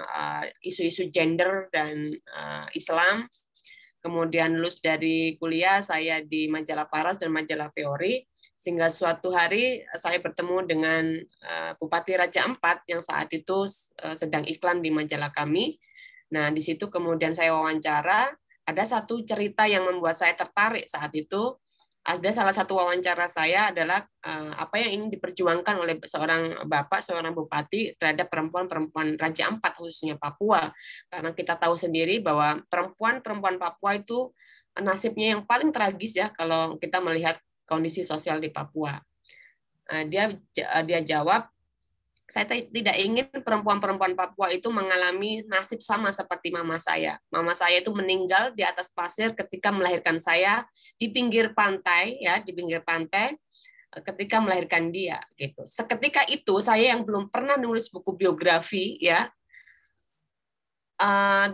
isu-isu gender dan Islam. Kemudian lulus dari kuliah, saya di majalah Paras dan majalah Fiori, sehingga suatu hari saya bertemu dengan Bupati Raja Ampat yang saat itu sedang iklan di majalah kami. Nah, di situ kemudian saya wawancara, ada satu cerita yang membuat saya tertarik saat itu. Ada salah satu wawancara saya adalah apa yang ingin diperjuangkan oleh seorang bapak, seorang bupati terhadap perempuan-perempuan Raja Ampat, khususnya Papua. Karena kita tahu sendiri bahwa perempuan-perempuan Papua itu nasibnya yang paling tragis ya kalau kita melihat kondisi sosial di Papua. Dia jawab, saya tidak ingin perempuan-perempuan Papua itu mengalami nasib sama seperti mama saya. Mama saya itu meninggal di atas pasir ketika melahirkan saya di pinggir pantai, ya, di pinggir pantai ketika melahirkan dia, gitu. Seketika itu saya yang belum pernah nulis buku biografi, ya,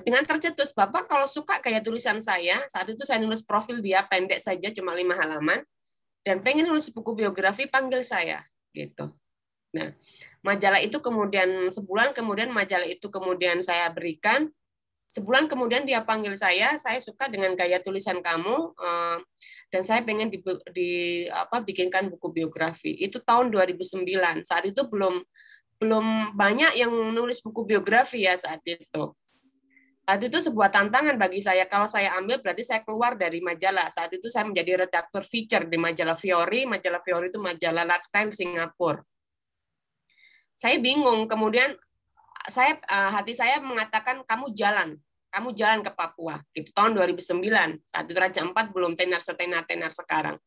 dengan tercetus, Bapak kalau suka kayak tulisan saya, saat itu saya nulis profil dia pendek saja, cuma 5 halaman. dan pengen nulis buku biografi, panggil saya gitu. Nah, majalah itu kemudian sebulan kemudian majalah itu kemudian saya berikan. Sebulan kemudian dia panggil saya suka dengan gaya tulisan kamu dan saya pengen bikinkan buku biografi. Itu tahun 2009. Saat itu belum banyak yang nulis buku biografi ya saat itu. Saat itu sebuah tantangan bagi saya. Kalau saya ambil berarti saya keluar dari majalah. Saat itu saya menjadi redaktur feature di majalah Fiori. Majalah Fiori itu majalah lifestyle Singapura. Saya bingung. Kemudian hati saya mengatakan kamu jalan ke Papua. Itu tahun 2009. Saat itu Raja Ampat belum tenar sekarang.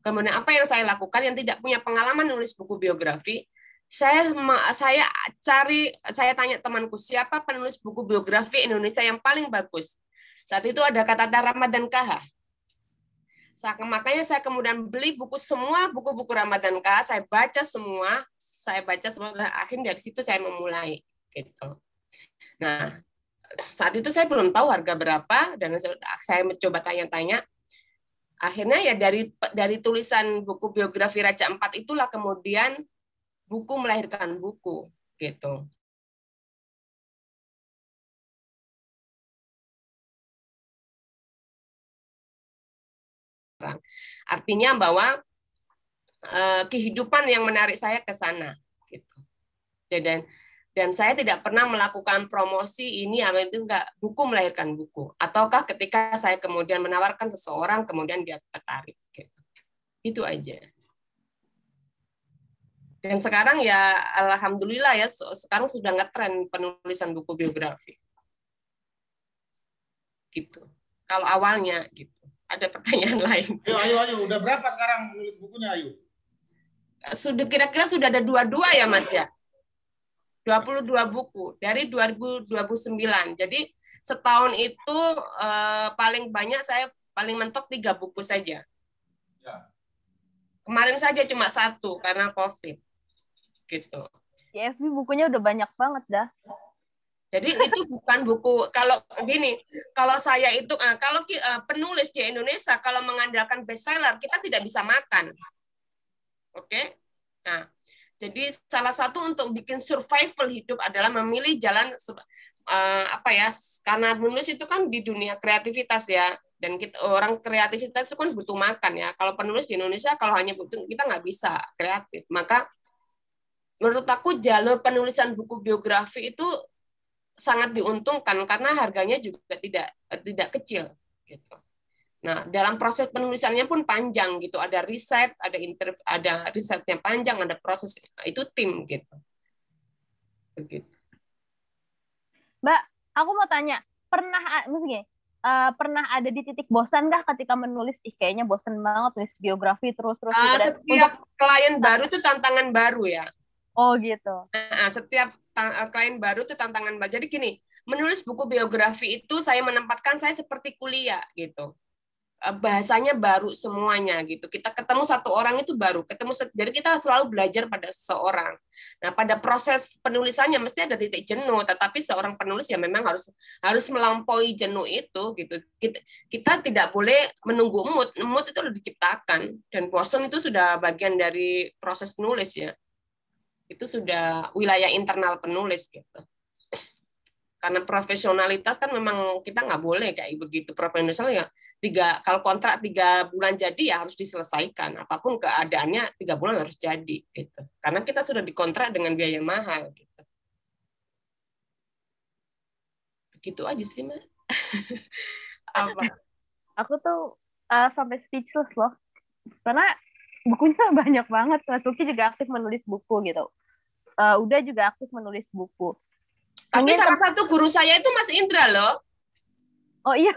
Kemudian apa yang saya lakukan yang tidak punya pengalaman nulis buku biografi, saya tanya temanku siapa penulis buku biografi Indonesia yang paling bagus. Saat itu ada kata Ramadan KH. Makanya saya kemudian beli semua buku-buku Ramadan KH, saya baca semua, akhirnya dari situ saya memulai gitu. Nah, saat itu saya belum tahu harga berapa dan saya mencoba tanya-tanya. Akhirnya ya dari tulisan buku biografi Raja Ampat itulah kemudian buku melahirkan buku gitu. Artinya bahwa kehidupan yang menarik saya ke sana gitu. Dan saya tidak pernah melakukan promosi ini apa itu enggak, buku melahirkan buku. Ataukah ketika saya kemudian menawarkan seseorang kemudian dia tertarik gitu. Itu aja. Dan sekarang ya alhamdulillah ya sekarang sudah ngetren penulisan buku biografi. Gitu. Kalau awalnya gitu. Ada pertanyaan lain. Ayo, udah berapa sekarang menulis bukunya, Ayu? Kira-kira sudah ada 22 ya, Mas ya? 22 buku dari 2029. Jadi setahun itu paling banyak saya paling mentok 3 buku saja. Ya. Kemarin saja cuma 1 karena COVID. Gitu. Di FB bukunya udah banyak banget dah. Jadi itu bukan buku, kalau gini, kalau saya itu, kalau penulis di Indonesia, kalau mengandalkan bestseller, kita tidak bisa makan. Oke? Nah, jadi salah satu untuk bikin survival hidup adalah memilih jalan, karena menulis itu kan di dunia kreativitas ya, dan orang kreativitas itu kan butuh makan ya. Kalau penulis di Indonesia, kalau hanya butuh, kita nggak bisa kreatif. Maka menurut aku jalur penulisan buku biografi itu sangat diuntungkan karena harganya juga tidak kecil gitu. Nah, dalam proses penulisannya pun panjang gitu, ada riset, ada risetnya panjang, ada proses itu tim gitu. Begitu. Mbak, aku mau tanya, pernah ada di titik bosan nggak ketika menulis? Kayaknya bosan banget nulis biografi terus. Setiap klien baru itu tantangan baru ya. Oh gitu. Setiap klien baru itu tantangan baru. Jadi gini, menulis buku biografi itu saya menempatkan saya seperti kuliah gitu. Bahasanya baru semuanya gitu. Kita ketemu satu orang itu baru, jadi kita selalu belajar pada seseorang. Nah, pada proses penulisannya mesti ada titik jenuh, tetapi seorang penulis ya memang harus melampaui jenuh itu gitu. Kita tidak boleh menunggu mood itu sudah diciptakan dan bosan itu sudah bagian dari proses nulis ya. Itu sudah wilayah internal penulis gitu. Karena profesionalitas kan memang kita nggak boleh kayak begitu. Profesional ya kalau kontrak 3 bulan jadi ya harus diselesaikan. Apapun keadaannya 3 bulan harus jadi gitu. Karena kita sudah dikontrak dengan biaya mahal gitu. Begitu aja sih, Mbak. Apa? Aku tuh sampai speechless loh. Karena bukunya banyak banget. Mas Luki juga aktif menulis buku gitu. Udah juga aktif menulis buku. Tapi salah satu guru saya itu Mas Indra loh. Oh iya.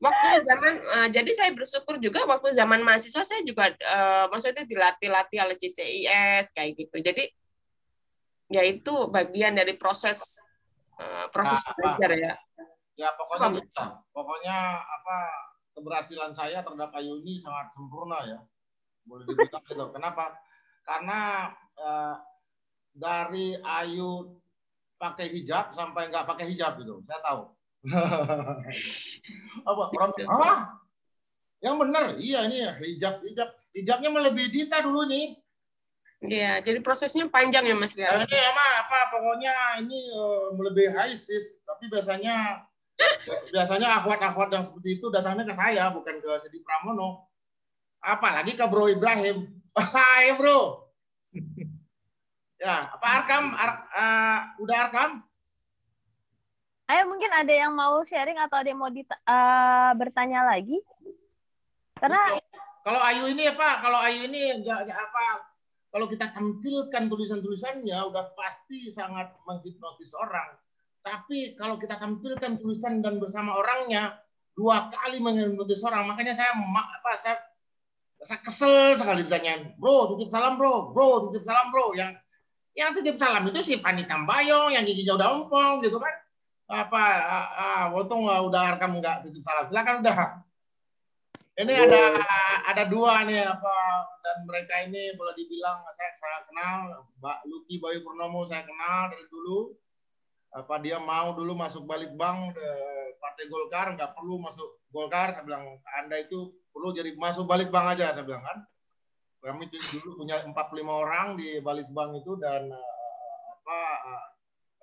Waktu zaman, jadi saya bersyukur juga waktu zaman mahasiswa saya juga maksudnya dilatih oleh CCIS kayak gitu. Jadi ya itu bagian dari proses belajar ya. Ya pokoknya keberhasilan saya terhadap Ayu ini sangat sempurna ya. Boleh dibilang gitu. Kenapa? Karena dari Ayu pakai hijab sampai nggak pakai hijab gitu, saya tahu. Apa? Yang benar, iya ini ya hijab Jejaknya melebihi Dita dulu nih. Iya, jadi prosesnya panjang ya Mas Rian. Ini apa pokoknya ini melebihi ISIS, tapi biasanya akhwat-akhwat yang seperti itu datangnya ke saya, bukan ke Sedi Pramono. Apalagi ke Bro Ibrahim. Hai Bro. Ya, apa Arkam? Udah Arkam? Ayo mungkin ada yang mau sharing atau ada yang mau bertanya lagi? Karena kalau Ayu ini kalau kita tampilkan tulisan-tulisannya udah pasti sangat menghipnotis orang. Tapi kalau kita tampilkan tulisan dan bersama orangnya 2 kali menghipnotis orang. Makanya saya kesel sekali ditanyain, bro titip salam bro titip salam bro. Yang titip salam itu si Pani Tambayong yang giginya udah ompong gitu kan. Untung udah Arkam nggak titip salam. Silakan udah. Ini ada 2 nih dan mereka ini boleh dibilang saya kenal. Mbak Luki Bayu Purnomo saya kenal dari dulu. Dia mau dulu masuk Balitbang Partai Golkar, nggak perlu masuk Golkar. Saya bilang Anda itu perlu jadi masuk Balitbang aja, saya bilang kan. Kami dulu punya 45 orang di Balitbang itu dan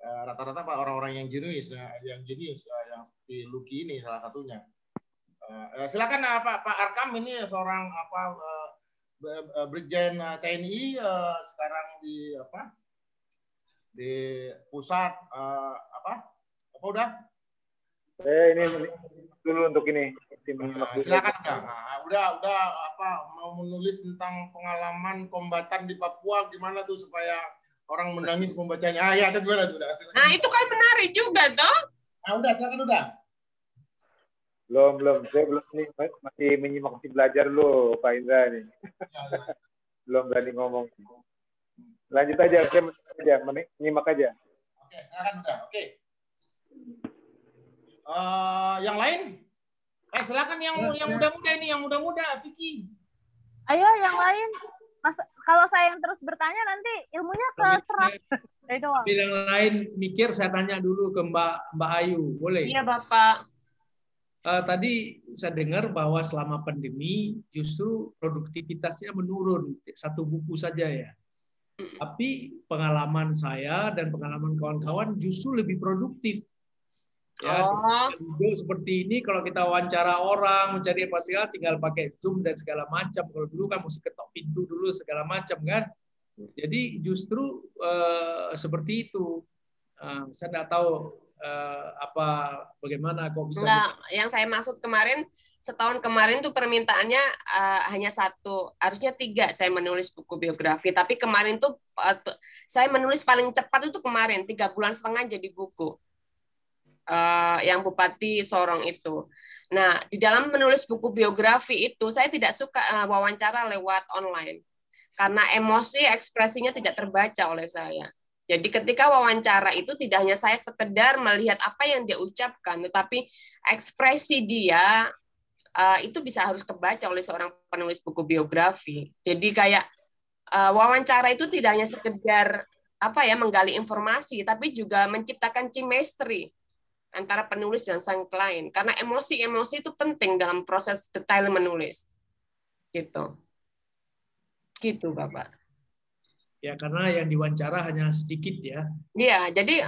rata-rata orang-orang yang jenius yang seperti Luki ini salah satunya. Silakan Pak Arkam, ini seorang Brigjen TNI sekarang di pusat udah? Ini dulu untuk ini. Silakan udah mau menulis tentang pengalaman kombatan di Papua gimana tuh supaya orang menangis membacanya. Ya itu gimana tuh? Nah itu kan menarik juga toh. Udah silakan udah. Belum. Saya belum nih, masih menyimak, masih belajar dulu Pak Indra nih. Belum berani ngomong. Lanjut aja, saya menyimak aja. Oke, silakan udah. Oke. Yang lain? Silakan yang muda-muda ini, yang muda-muda, Vicky. Ayo yang lain. Kalau saya yang terus bertanya nanti ilmunya keserap. Yang lain mikir, saya tanya dulu ke Mbak Ayu, boleh? Iya Bapak. Tadi saya dengar bahwa selama pandemi justru produktivitasnya menurun, 1 buku saja ya. Tapi pengalaman saya dan pengalaman kawan-kawan justru lebih produktif. Ya, seperti ini kalau kita wawancara orang, mencari apa segala, tinggal pakai Zoom dan segala macam. Kalau dulu kan mesti ketok pintu dulu segala macam kan. Jadi justru seperti itu. Saya tidak tahu bagaimana kok bisa. Yang saya maksud kemarin, setahun kemarin tuh permintaannya hanya 1, harusnya 3 saya menulis buku biografi, tapi kemarin tuh saya menulis paling cepat itu kemarin 3,5 bulan jadi buku. Yang Bupati Sorong itu. Nah, di dalam menulis buku biografi itu saya tidak suka wawancara lewat online karena emosi ekspresinya tidak terbaca oleh saya. Jadi ketika wawancara itu tidak hanya saya sekedar melihat apa yang dia ucapkan, tetapi ekspresi dia itu bisa harus kebaca oleh seorang penulis buku biografi. Jadi kayak wawancara itu tidak hanya sekedar menggali informasi, tapi juga menciptakan chemistry antara penulis dan sang klien. Karena emosi-emosi itu penting dalam proses detail menulis. Gitu Bapak. Ya, karena yang diwawancara hanya sedikit ya. Iya, jadi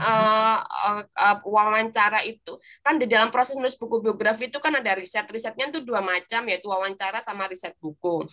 wawancara itu kan di dalam proses menulis buku biografi itu kan ada risetnya itu 2 macam, yaitu wawancara sama riset buku.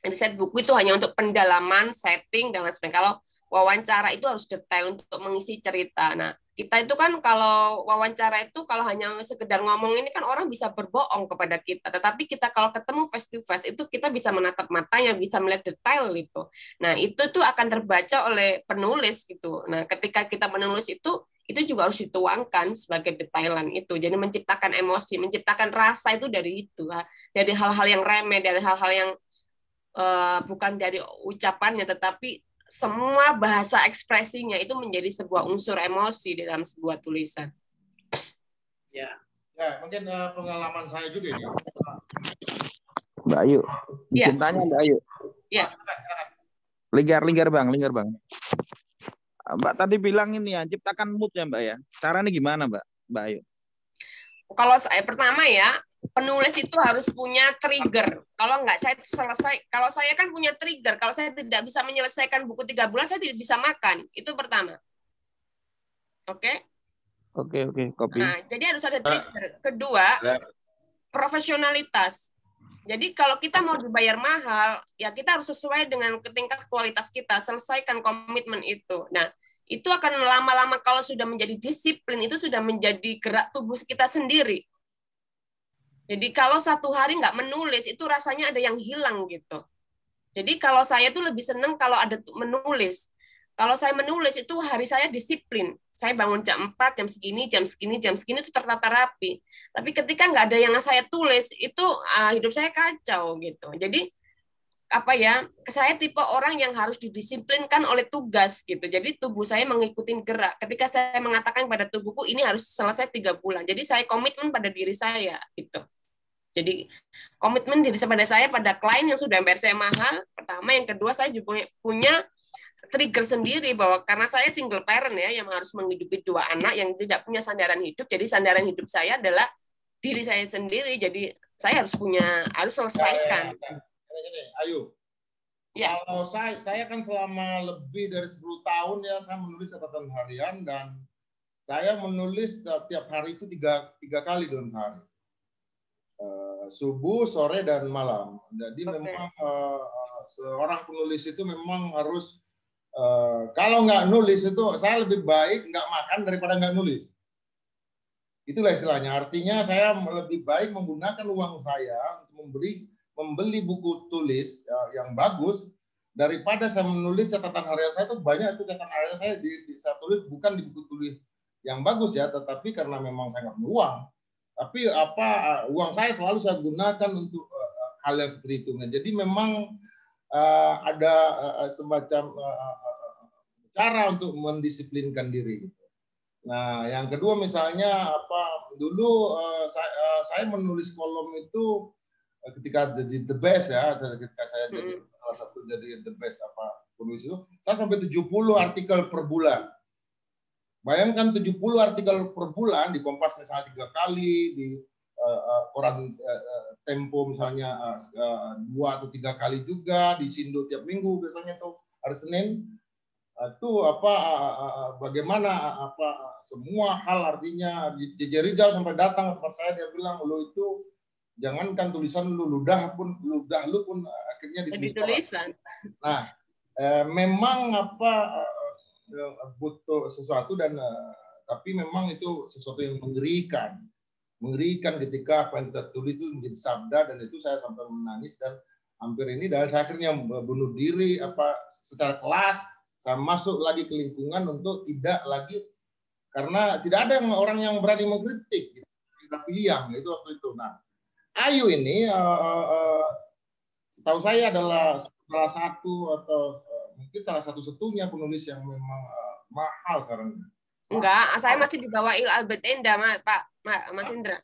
Riset buku itu hanya untuk pendalaman, setting dan lain sebagainya. Kalau wawancara itu harus detail untuk mengisi cerita. Nah, kita itu kan kalau wawancara itu kalau hanya sekedar ngomong ini kan orang bisa berbohong kepada kita. Tetapi kita kalau ketemu face to face itu kita bisa menatap matanya, bisa melihat detail itu. Nah, itu tuh akan terbaca oleh penulis gitu. Nah, ketika kita menulis itu juga harus dituangkan sebagai detailan itu. Jadi menciptakan emosi, menciptakan rasa itu dari itu. Dari hal-hal yang remeh, dari hal-hal yang bukan dari ucapannya, tetapi semua bahasa ekspresinya itu menjadi sebuah unsur emosi di dalam sebuah tulisan. Ya, mungkin pengalaman saya juga ini. Mbak Ayu, ya. Tanya Mbak Ayu. Ya. Lingkar bang. Mbak tadi bilang ini ya, ciptakan mood ya Mbak ya. Caranya gimana Mbak Ayu? Kalau saya pertama ya, penulis itu harus punya trigger. Kalau nggak saya selesai, kalau saya kan punya trigger, kalau saya tidak bisa menyelesaikan buku 3 bulan, saya tidak bisa makan. Itu pertama. Oke? Oke, copy. Nah, jadi harus ada trigger. Kedua, profesionalitas. Jadi kalau kita mau dibayar mahal, ya kita harus sesuai dengan tingkat kualitas kita, selesaikan komitmen itu. Nah, itu akan lama-lama kalau sudah menjadi disiplin, itu sudah menjadi gerak tubuh kita sendiri. Jadi kalau satu hari nggak menulis, itu rasanya ada yang hilang gitu. Jadi kalau saya tuh lebih seneng kalau ada menulis. Kalau saya menulis itu hari saya disiplin. Saya bangun jam 4, jam segini itu tertata rapi. Tapi ketika nggak ada yang saya tulis, itu hidup saya kacau gitu. Jadi saya tipe orang yang harus didisiplinkan oleh tugas gitu. Jadi tubuh saya mengikuti gerak. Ketika saya mengatakan pada tubuhku ini harus selesai 3 bulan. Jadi saya komitmen pada diri saya gitu. Jadi komitmen diri pada saya pada klien yang sudah bayar saya mahal. Pertama, yang kedua saya juga punya trigger sendiri bahwa karena saya single parent ya yang harus menghidupi 2 anak yang tidak punya sandaran hidup. Jadi sandaran hidup saya adalah diri saya sendiri. Jadi saya harus selesaikan. Ayu. Ya. Kalau saya kan selama lebih dari 10 tahun ya saya menulis catatan harian dan saya menulis tiap hari itu tiga kali dalam hari. Subuh, sore, dan malam. Jadi memang seorang penulis itu memang harus kalau nggak nulis itu saya lebih baik nggak makan daripada nggak nulis. Itulah istilahnya. Artinya saya lebih baik menggunakan uang saya untuk membeli buku tulis yang bagus daripada saya menulis catatan harian saya. Itu banyak itu catatan harian saya saya tulis bukan di buku tulis yang bagus ya, tetapi karena memang saya nggak punya uang. Tapi uang saya selalu saya gunakan untuk hal yang seperti itu. Nah, jadi memang ada semacam cara untuk mendisiplinkan diri. Nah, yang kedua misalnya dulu saya menulis kolom itu ketika jadi the best ya, ketika saya jadi salah satu jadi the best penulis itu, saya sampai 70 artikel per bulan. Bayangkan 70 artikel per bulan di Kompas misalnya 3 kali, di koran Tempo misalnya 2 atau 3 kali juga, di Sindo tiap minggu biasanya tuh hari Senin. Itu bagaimana semua hal artinya DJ Rizal sampai datang ke tempat saya, dia bilang lo itu jangankan tulisan ludah lu pun akhirnya ditulisan. Nah, memang butuh sesuatu dan tapi memang itu sesuatu yang mengerikan ketika apa yang kita tulis itu menjadi sabda, dan itu saya sampai menangis dan hampir ini, dan saya akhirnya bunuh diri secara kelas. Saya masuk lagi ke lingkungan untuk tidak lagi, karena tidak ada orang yang berani mengkritik gitu. Tidak pilihan itu waktu itu. Nah, Ayu ini setahu saya adalah salah satu atau mungkin salah satu-satunya penulis yang memang mahal sekarang. Enggak, saya masih di bawah Albert Enda, Mas Indra.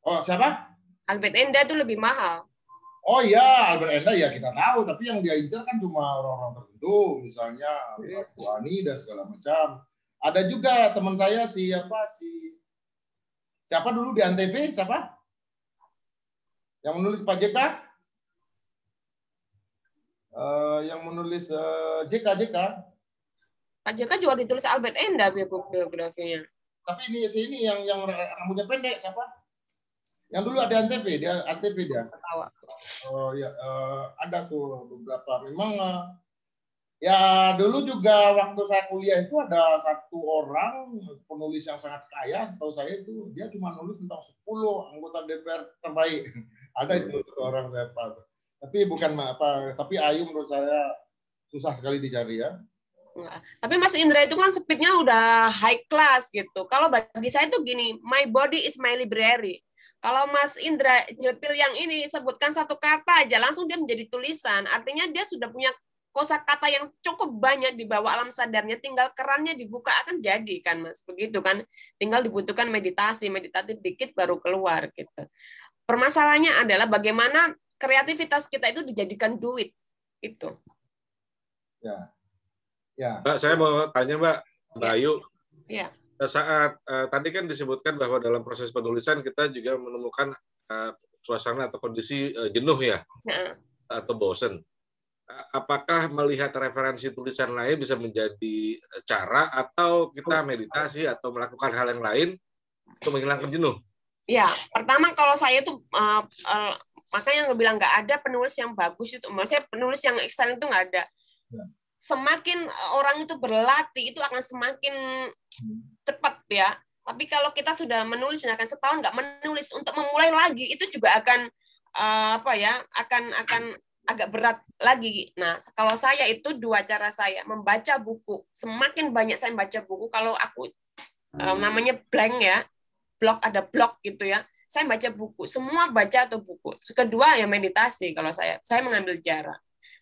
Oh, siapa? Albert Enda itu lebih mahal. Oh ya, Albert Enda ya kita tahu, tapi yang dia incer kan cuma orang-orang tertentu, misalnya Bu Ani dan segala macam. Ada juga teman saya siapa dulu di Antv, siapa? Yang menulis Pak JK? Yang menulis JK. Pak JK juga ditulis Albert Enda biografinya. Tapi ini yang rambutnya pendek siapa? Yang dulu ada Antv dia. Oh ya, ada tuh beberapa. Memang ya dulu juga waktu saya kuliah itu ada satu orang penulis yang sangat kaya, setahu saya itu dia cuma nulis tentang 10 anggota DPR terbaik. Ada itu satu orang saya tahu. Tapi bukan tapi Ayu menurut saya susah sekali dicari ya. Tapi Mas Indra itu kan speednya udah high class gitu. Kalau bagi saya tuh gini, my body is my library. Kalau Mas Indra Jepil yang ini sebutkan satu kata aja langsung dia menjadi tulisan. Artinya dia sudah punya kosakata yang cukup banyak di bawah alam sadarnya, tinggal kerannya dibuka akan jadi kan Mas. Begitu kan. Tinggal dibutuhkan meditatif dikit baru keluar gitu. Permasalahannya adalah bagaimana kreativitas kita itu dijadikan duit itu. Ya. Mbak, saya mau tanya Mbak Ayu. Ya. saat tadi kan disebutkan bahwa dalam proses penulisan kita juga menemukan suasana atau kondisi jenuh ya, atau bosen. Apakah melihat referensi tulisan lain bisa menjadi cara, atau kita meditasi atau melakukan hal yang lain untuk menghilangkan jenuh? Ya, pertama kalau saya tuh makanya yang bilang nggak ada penulis yang bagus itu, maksudnya penulis yang excellent itu nggak ada. Semakin orang itu berlatih itu akan semakin cepat ya. Tapi kalau kita sudah menulis misalkan setahun nggak menulis, untuk memulai lagi itu juga akan akan agak berat lagi. Nah, kalau saya itu dua cara saya membaca buku. Semakin banyak saya baca buku, kalau aku namanya blank ya, ada blog gitu ya. Saya baca buku, semua baca atau buku. Kedua ya meditasi. Kalau saya mengambil jarak.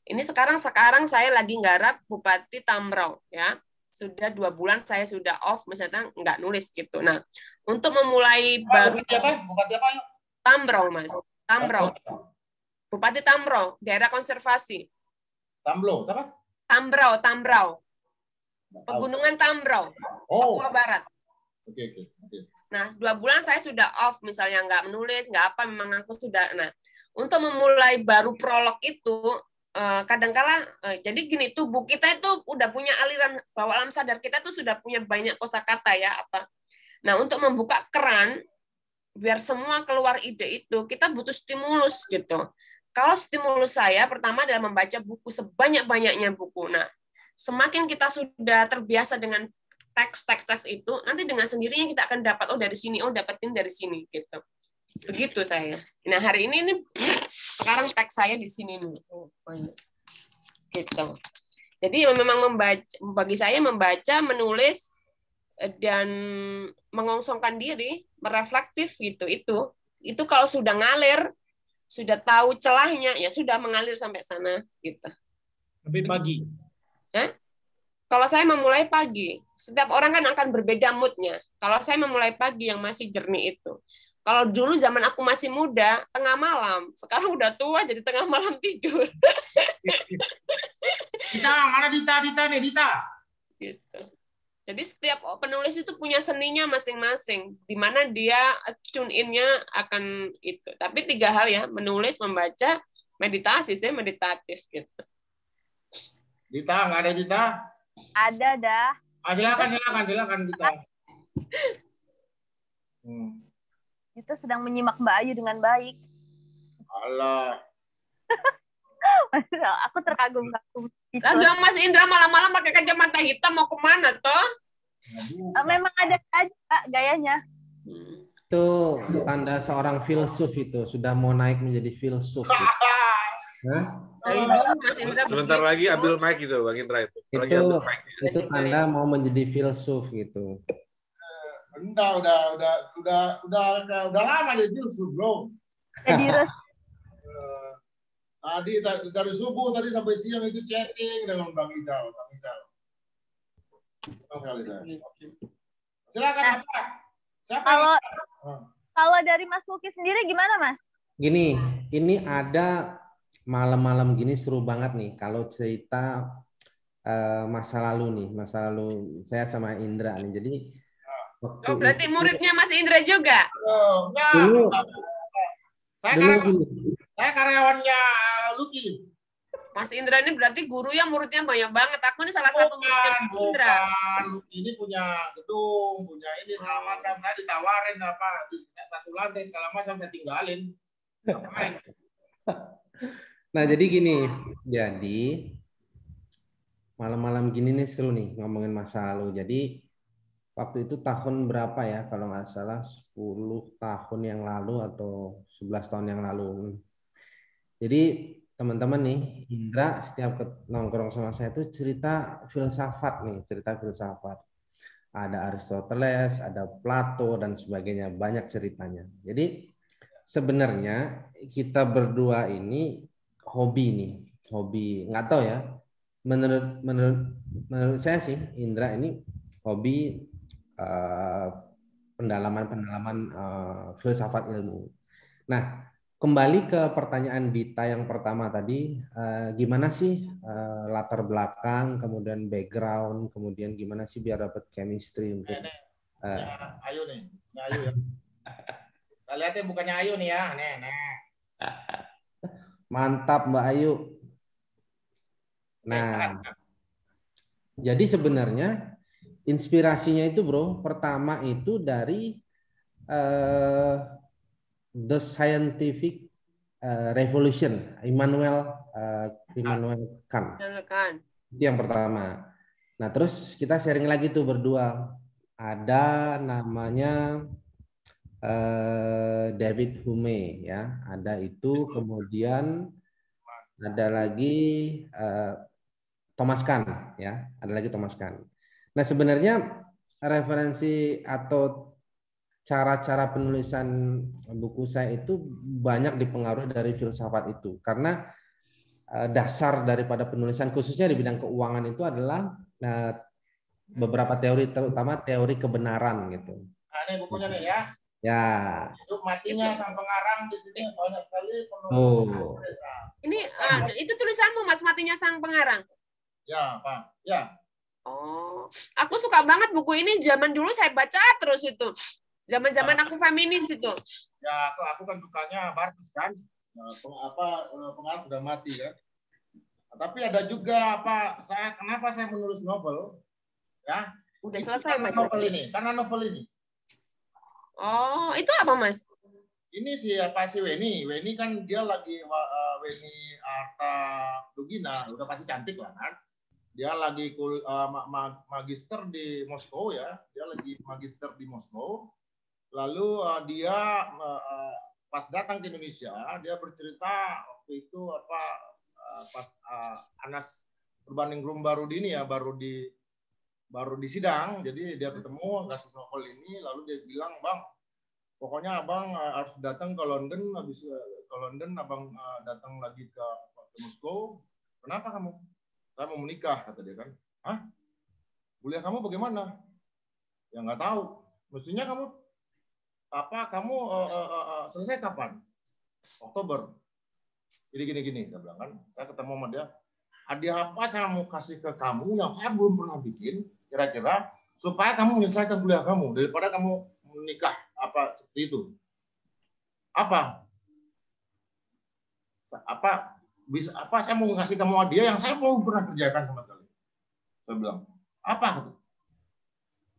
Ini sekarang saya lagi nggarap Bupati Tambrauw ya. Sudah 2 bulan saya sudah off, misalnya nggak nulis gitu. Nah, untuk memulai baru Bupati apa? Tambrauw, Mas. Tambrauw. Bupati Tambrauw, daerah konservasi. Tambrauw, apa? Tambrauw. Pegunungan Tambrauw, Papua Barat. Oke. Nah, 2 bulan saya sudah off, misalnya nggak menulis, nggak apa, memang aku sudah. Nah, untuk memulai baru prolog itu, kadangkala jadi gini, tubuh kita itu udah punya aliran bawah alam sadar, kita tuh sudah punya banyak kosakata ya apa. Nah, untuk membuka keran biar semua keluar ide itu, kita butuh stimulus gitu. Kalau stimulus saya pertama adalah membaca buku sebanyak-banyaknya buku. Nah, semakin kita sudah terbiasa dengan teks itu, nanti dengan sendirinya kita akan dapat dari sini, dapetin dari sini gitu. Begitu saya. Nah, hari ini sekarang teks saya di sini nih. Gitu. Jadi memang bagi saya membaca, menulis dan mengosongkan diri, mereflektif gitu. Itu kalau sudah ngalir, sudah tahu celahnya, ya sudah mengalir sampai sana gitu. Sampai pagi. Kalau saya memulai pagi, setiap orang kan akan berbeda moodnya. Kalau saya memulai pagi yang masih jernih itu. Kalau dulu zaman aku masih muda, tengah malam. Sekarang udah tua, jadi tengah malam tidur. Dita, mana Dita nih, Dita? Gitu. Jadi setiap penulis itu punya seninya masing-masing, di mana dia tune in-nya akan itu. Tapi 3 hal ya, menulis, membaca, meditasi. Saya meditatif gitu. Dita, nggak ada Dita? Ada dah. Silakan Dita. Itu sedang menyimak Mbak Ayu dengan baik. Allah. Aku terkagum-kagum. Lagian Mas Indra malam-malam pakai kacamata hitam mau kemana toh? Memang ada aja Kak, gayanya. Itu tanda seorang filsuf, itu sudah mau naik menjadi filsuf. Sebentar lagi ambil mic gitu, Bang Indra itu. Itu tanda mau menjadi filsuf gitu. Udah lama jadi filsuf, Bro. Tadi dari subuh tadi sampai siang itu chatting dengan Bang Ical. Senang sekali saya. Silakan Pak. Kalau dari Mas Luki sendiri gimana, Mas? Gini, ini ada malam-malam gini seru banget nih kalau cerita masa lalu saya sama Indra nih. Jadi berarti muridnya Mas Indra juga? Saya karyawannya Luki. Mas Indra ini berarti guru yang muridnya banyak banget. Aku ini salah satu muridnya Mas Indra. Ini punya gedung, punya ini segala macam. Saya ditawarin satu lantai segala macam, saya tinggalin. Nah, jadi gini. Jadi malam-malam gini nih seru nih ngomongin masa lalu. Jadi waktu itu tahun berapa ya, kalau nggak salah 10 tahun yang lalu atau 11 tahun yang lalu. Jadi teman-teman nih, Indra setiap nongkrong sama saya tuh cerita filsafat. Ada Aristoteles, ada Plato dan sebagainya, banyak ceritanya. Jadi sebenarnya kita berdua ini hobi, nggak tahu ya. Menurut saya sih Indra ini hobi pendalaman filsafat ilmu. Nah, kembali ke pertanyaan Dita yang pertama tadi, gimana sih latar belakang, kemudian background, kemudian gimana sih biar dapat chemistry untuk Ayu nih. Ini Ayu ya. Kita lihatin bukannya Ayu nih ya. Nih. Mantap Mbak Ayu. Nah, jadi sebenarnya inspirasinya itu bro, pertama itu dari The Scientific Revolution, Immanuel Kant. Itu yang pertama. Nah, terus kita sharing lagi tuh berdua. Ada namanya David Hume ya, ada itu, kemudian ada lagi Thomas Kahn ya, ada lagi Thomas Kahn. Nah, sebenarnya referensi atau cara-cara penulisan buku saya itu banyak dipengaruhi dari filsafat itu, karena dasar daripada penulisan khususnya di bidang keuangan itu adalah beberapa teori, terutama teori kebenaran gitu. Nah, ini bukunya nih ya. Ya. Hidup matinya sang pengarang, di sini banyak sekali penulis. Ini itu tulisanmu Mas, Matinya Sang Pengarang. Ya, Pak. Ya. Oh, aku suka banget buku ini. Zaman dulu saya baca terus itu. Zaman-zaman aku feminis itu. Ya, aku kan sukanya Bartes kan. Pengarang sudah mati kan. Tapi ada juga kenapa saya menulis novel? Ya. Udah selesai novel ini. Karena novel ini. Oh, itu apa Mas? Ini si Weni. Weni kan dia lagi Weni Arta Dugina, udah pasti cantik lah kan. Dia lagi magister di Moskow ya. Dia lagi magister di Moskow. Lalu dia pas datang ke Indonesia, dia bercerita waktu itu pas Anas Urbaningrum Barudin ya baru di sidang, jadi dia ketemu kasus novel ini, lalu dia bilang, Bang, pokoknya Abang harus datang ke London, habis ke London Abang datang lagi ke Moskow. Kenapa kamu? Saya mau menikah, kata dia kan. Hah? Kuliah kamu bagaimana? Ya nggak tahu. Mestinya kamu selesai kapan? Oktober. Jadi gini, saya bilang kan. Saya ketemu sama dia. Hadiah apa saya mau kasih ke kamu yang saya belum pernah bikin, kira-kira supaya kamu menyelesaikan kuliah kamu daripada kamu menikah seperti itu. Saya mau kasih kamu hadiah yang saya belum pernah kerjakan sama sekali. Saya bilang, apa?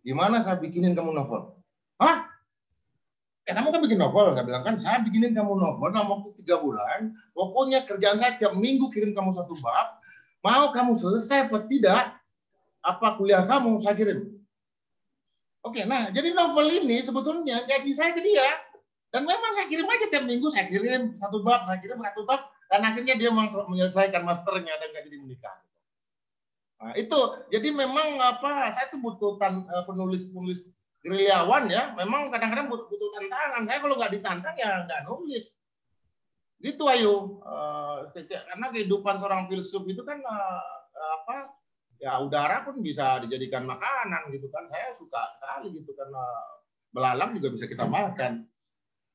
Gimana saya bikinin kamu novel? Hah? Kamu kan bikin novel, saya bilang kan, saya bikinin kamu novel dalam waktu 3 bulan. Pokoknya kerjaan saya tiap minggu kirim kamu 1 bab. Mau kamu selesai atau tidak, kuliah kamu saya kirim. Oke, nah jadi novel ini sebetulnya gaji saya ke dia. Dan memang saya kirim aja tiap minggu, saya kirim 1 bab, dan akhirnya dia menyelesaikan masternya dan nggak jadi menikah. Nah, itu, jadi memang saya tuh butuh penulis gerilyawan ya, memang kadang-kadang butuh tantangan. Saya kalau nggak ditantang ya nggak nulis. Gitu Ayu. Karena kehidupan seorang filsuf itu kan ya udara pun bisa dijadikan makanan gitu kan. Saya suka sekali gitu karena belalang juga bisa kita makan.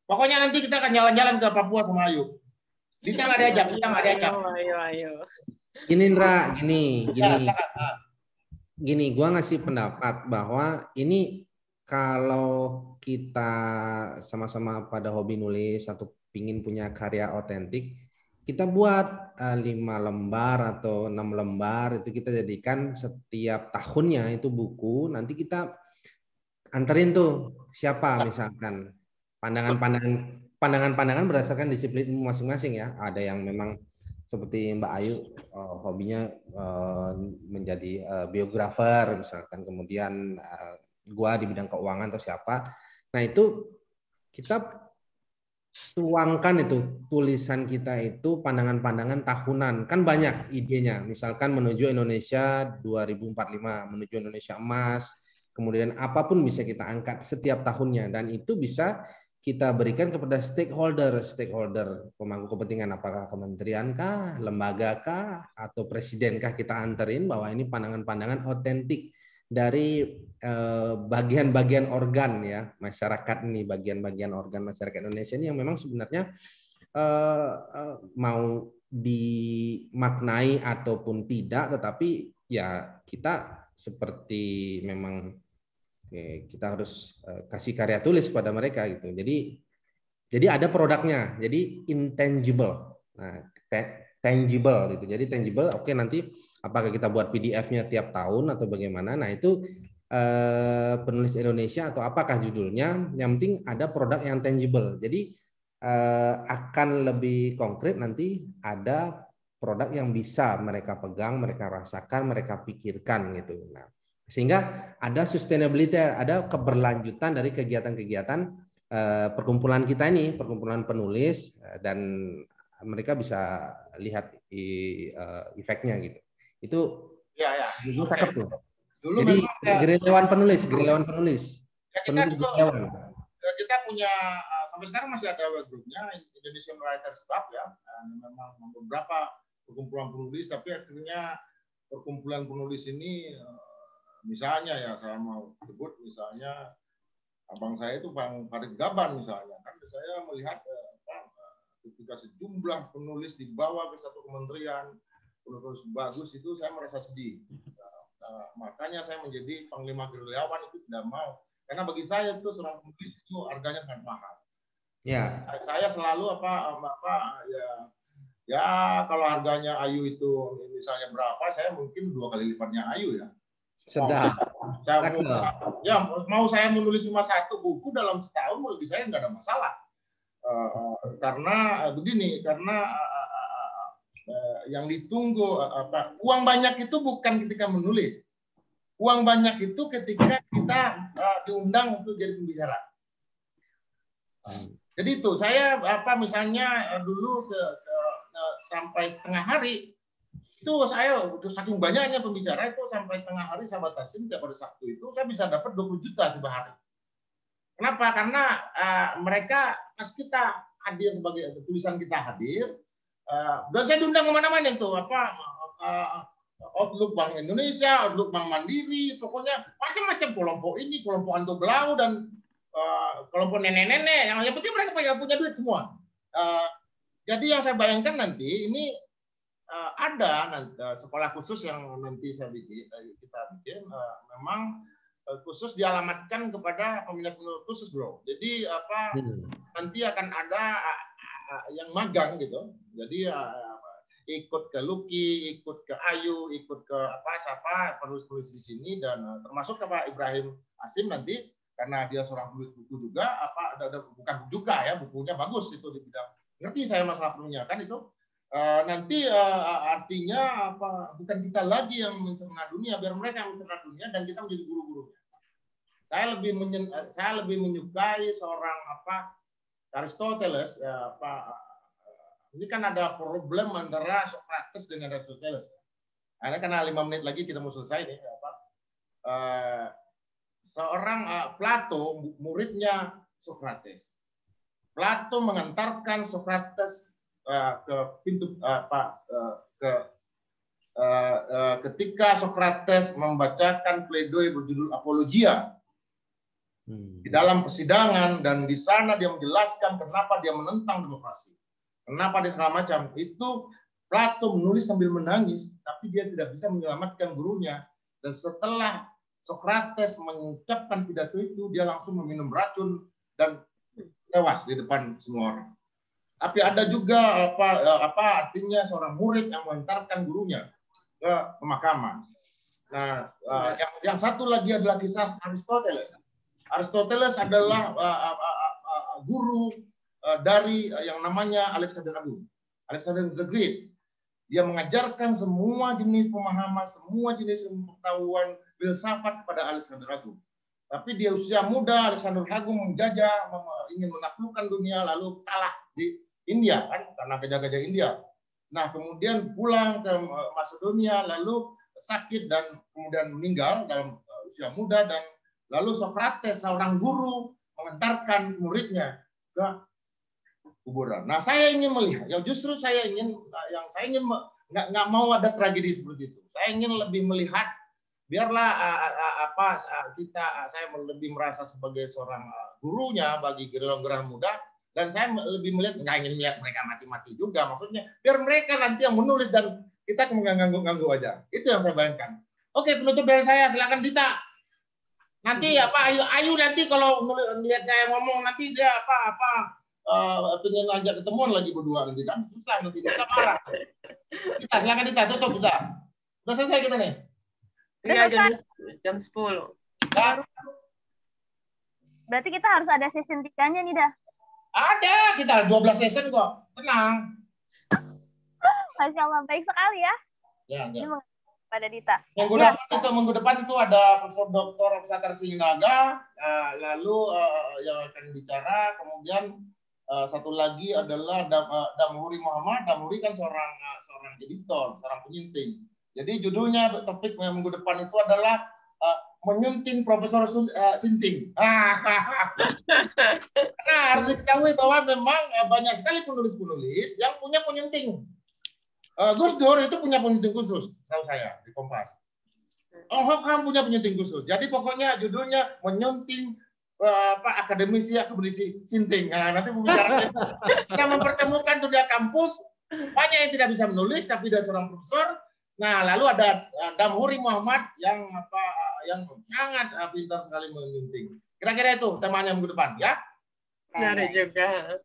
Pokoknya nanti kita akan jalan-jalan ke Papua sama Ayu. Dita nggak diajak, Ayo. Gini Indra, gini, gua ngasih pendapat bahwa ini kalau kita sama-sama pada hobi nulis atau pingin punya karya otentik, kita buat 5 lembar atau 6 lembar, itu kita jadikan setiap tahunnya itu buku, nanti kita anterin tuh siapa misalkan pandangan-pandangan berdasarkan disiplin masing-masing ya. Ada yang memang seperti Mbak Ayu hobinya menjadi biografer misalkan, kemudian gua di bidang keuangan atau siapa. Nah, itu kita tuangkan itu tulisan kita itu pandangan-pandangan tahunan. Kan banyak idenya. Misalkan menuju Indonesia 2045, menuju Indonesia emas, kemudian apapun bisa kita angkat setiap tahunnya, dan itu bisa kita berikan kepada stakeholder pemangku kepentingan, apakah kementerian kah, lembaga kah, atau presiden kah, kita anterin bahwa ini pandangan-pandangan otentik dari bagian-bagian organ ya masyarakat ini, bagian-bagian organ masyarakat Indonesia ini yang memang sebenarnya mau dimaknai ataupun tidak, tetapi ya kita seperti memang Oke, kita harus kasih karya tulis pada mereka gitu. Jadi ada produknya. Jadi intangible. Nah, tangible gitu. Jadi tangible, oke, nanti apakah kita buat PDF-nya tiap tahun atau bagaimana? Nah, itu penulis Indonesia atau apakah judulnya? Yang penting ada produk yang tangible. Jadi akan lebih konkret nanti ada produk yang bisa mereka pegang, mereka rasakan, mereka pikirkan gitu. Nah, sehingga ada sustainability, ada keberlanjutan dari kegiatan-kegiatan perkumpulan kita ini, perkumpulan penulis, dan mereka bisa lihat efeknya gitu. Itu ya. Cakep tuh. Dulu jadi gerilyawan penulis. Ya, kita punya sampai sekarang masih ada web grupnya Indonesian Writers Club ya. Memang beberapa perkumpulan penulis, tapi akhirnya perkumpulan penulis ini misalnya ya saya mau sebut misalnya abang saya itu Bang Farid Gaban misalnya, kan saya melihat ketika sejumlah penulis dibawa ke satu kementerian penulis bagus itu saya merasa sedih. Makanya saya menjadi panglima gerilyawan itu tidak mau, karena bagi saya itu seorang penulis itu harganya sangat mahal. Ya. Saya selalu ya kalau harganya Ayu itu misalnya berapa, saya mungkin 2 kali lipatnya Ayu ya. Mau saya menulis cuma 1 buku dalam setahun, bagi saya nggak ada masalah. Karena begini, karena yang ditunggu uang banyak itu bukan ketika menulis. Uang banyak itu ketika kita diundang untuk jadi pembicara. Jadi itu saya misalnya dulu sampai setengah hari itu saya saking banyaknya pembicara itu sampai setengah hari saya batasin tiap hari Sabtu itu saya bisa dapat 20 juta tiap hari. Kenapa? Karena mereka pas kita hadir sebagai tulisan kita hadir, dan saya diundang kemana-mana itu Outlook Bank Indonesia, Outlook Bank Mandiri, pokoknya macam-macam kelompok ini, kelompok Anto Blau dan kelompok nenek-nenek. Yang penting mereka punya duit semua. Jadi yang saya bayangkan nanti ini ada sekolah khusus yang nanti kita bikin memang khusus dialamatkan kepada peminat khusus, bro. Jadi nanti akan ada yang magang gitu. Jadi ikut ke Lucky, ikut ke Ayu, ikut ke siapa penulis-penulis di sini, dan termasuk ke Pak Ibrahim Asim nanti karena dia seorang penulis buku juga bukan juga ya, bukunya bagus itu di bidang ngerti saya masalah penulisnya kan itu. Nanti artinya bukan kita lagi yang mencerna dunia, biar mereka yang mencerna dunia dan kita menjadi guru-gurunya. Saya lebih menyukai seorang Aristoteles. Ini kan ada problem antara Socrates dengan Aristoteles. Karena 5 menit lagi kita mau selesai nih. Seorang Plato, muridnya Socrates. Plato mengantarkan Socrates ke pintu ketika Socrates membacakan pledoi berjudul Apologia di dalam persidangan, dan di sana dia menjelaskan kenapa dia menentang demokrasi, kenapa dia segala macam. Itu Plato menulis sambil menangis, tapi dia tidak bisa menyelamatkan gurunya. Dan setelah Socrates mengucapkan pidato itu, dia langsung meminum racun dan tewas di depan semua orang. Tapi ada juga artinya seorang murid yang mengantarkan gurunya ke pemakaman. Nah, yang satu lagi adalah kisah Aristoteles. Aristoteles adalah guru dari yang namanya Alexander Agung, Alexander the Great. Dia mengajarkan semua jenis pemahaman, semua jenis pengetahuan filsafat kepada Alexander Agung. Tapi di usia muda Alexander Agung menjajah, ingin menaklukkan dunia, lalu kalah di India kan karena gajah-gajah India. Nah, kemudian pulang ke Macedonia, lalu sakit dan kemudian meninggal dalam usia muda, dan lalu Socrates seorang guru mengantarkan muridnya ke kuburan. Nah, saya ingin melihat, justru saya ingin nggak mau ada tragedi seperti itu. Saya ingin lebih melihat, biarlah saya lebih merasa sebagai seorang gurunya bagi gerilyawan muda. Dan saya lebih melihat, nggak ingin melihat mereka mati-mati juga. Maksudnya, biar mereka nanti yang menulis dan kita nggak ganggu-ganggu aja. Itu yang saya bayangkan. Oke, penutup dari saya. Silakan Dita. Nanti Ayu nanti kalau lihat saya ngomong nanti dia pengen ngajak ketemuan lagi berdua nanti kan susah nanti kita marah. Kita silakan Dita tutup kita. Udah selesai kita nih. Iya jam 10. Ya. Berarti kita harus ada session 3-nya nih dah. Ada, kita 12 session kok. Tenang. Masya Allah, baik sekali ya. Ya. Pada Dita. Minggu depan itu ada Profesor Dr. Satar Sinaga, lalu yang akan bicara, kemudian satu lagi adalah Damhuri Muhammad. Damhuri kan seorang editor, seorang penyunting. Jadi judulnya topik minggu depan itu adalah menyunting Profesor Sinting. Nah, harus diketahui bahwa memang banyak sekali penulis-penulis yang punya penyunting. Gus Dur itu punya penyunting khusus, tahu saya di Kompas. Ahok Ham punya penyunting khusus. Jadi pokoknya judulnya menyunting akademisi Sinting. Nah, nanti pembicaranya yang mempertemukan dunia kampus, banyak yang tidak bisa menulis tapi dia seorang profesor. Nah, lalu ada Damhuri Muhammad yang sangat pintar sekali menyunting. Kira-kira itu temanya minggu depan, ya? Ada juga.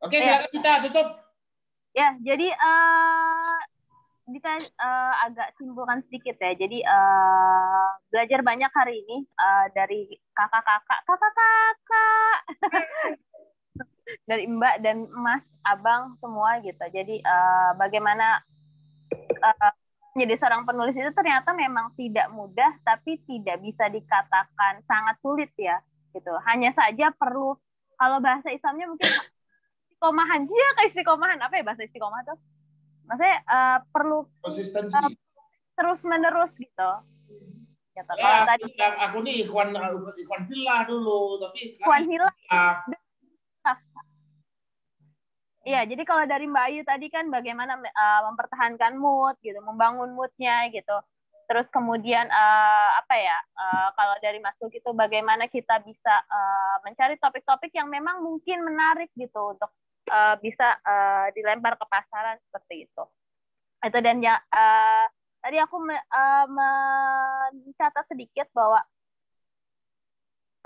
Oke, silakan kita tutup. Ya, jadi Dita agak simpulkan sedikit ya. Jadi belajar banyak hari ini dari kakak-kakak, dari Mbak dan Mas, Abang semua gitu. Jadi bagaimana menjadi seorang penulis itu ternyata memang tidak mudah, tapi tidak bisa dikatakan sangat sulit ya. Gitu. Hanya saja perlu, kalau bahasa Islamnya mungkin istiqomahan, keistiqomahan, apa ya bahasa istiqomah tuh? Maksudnya perlu konsistensi terus menerus gitu. Ya, kalau tadi aku nih Ikhwan Villa dulu, tapi sekarang Ikhwan Villa. Iya, jadi kalau dari Mbak Ayu tadi kan bagaimana mempertahankan mood gitu, membangun moodnya gitu. Terus kemudian kalau dari Mas Luki itu bagaimana kita bisa mencari topik-topik yang memang mungkin menarik gitu untuk bisa dilempar ke pasaran seperti itu. Itu dan ya tadi aku mencatat sedikit bahwa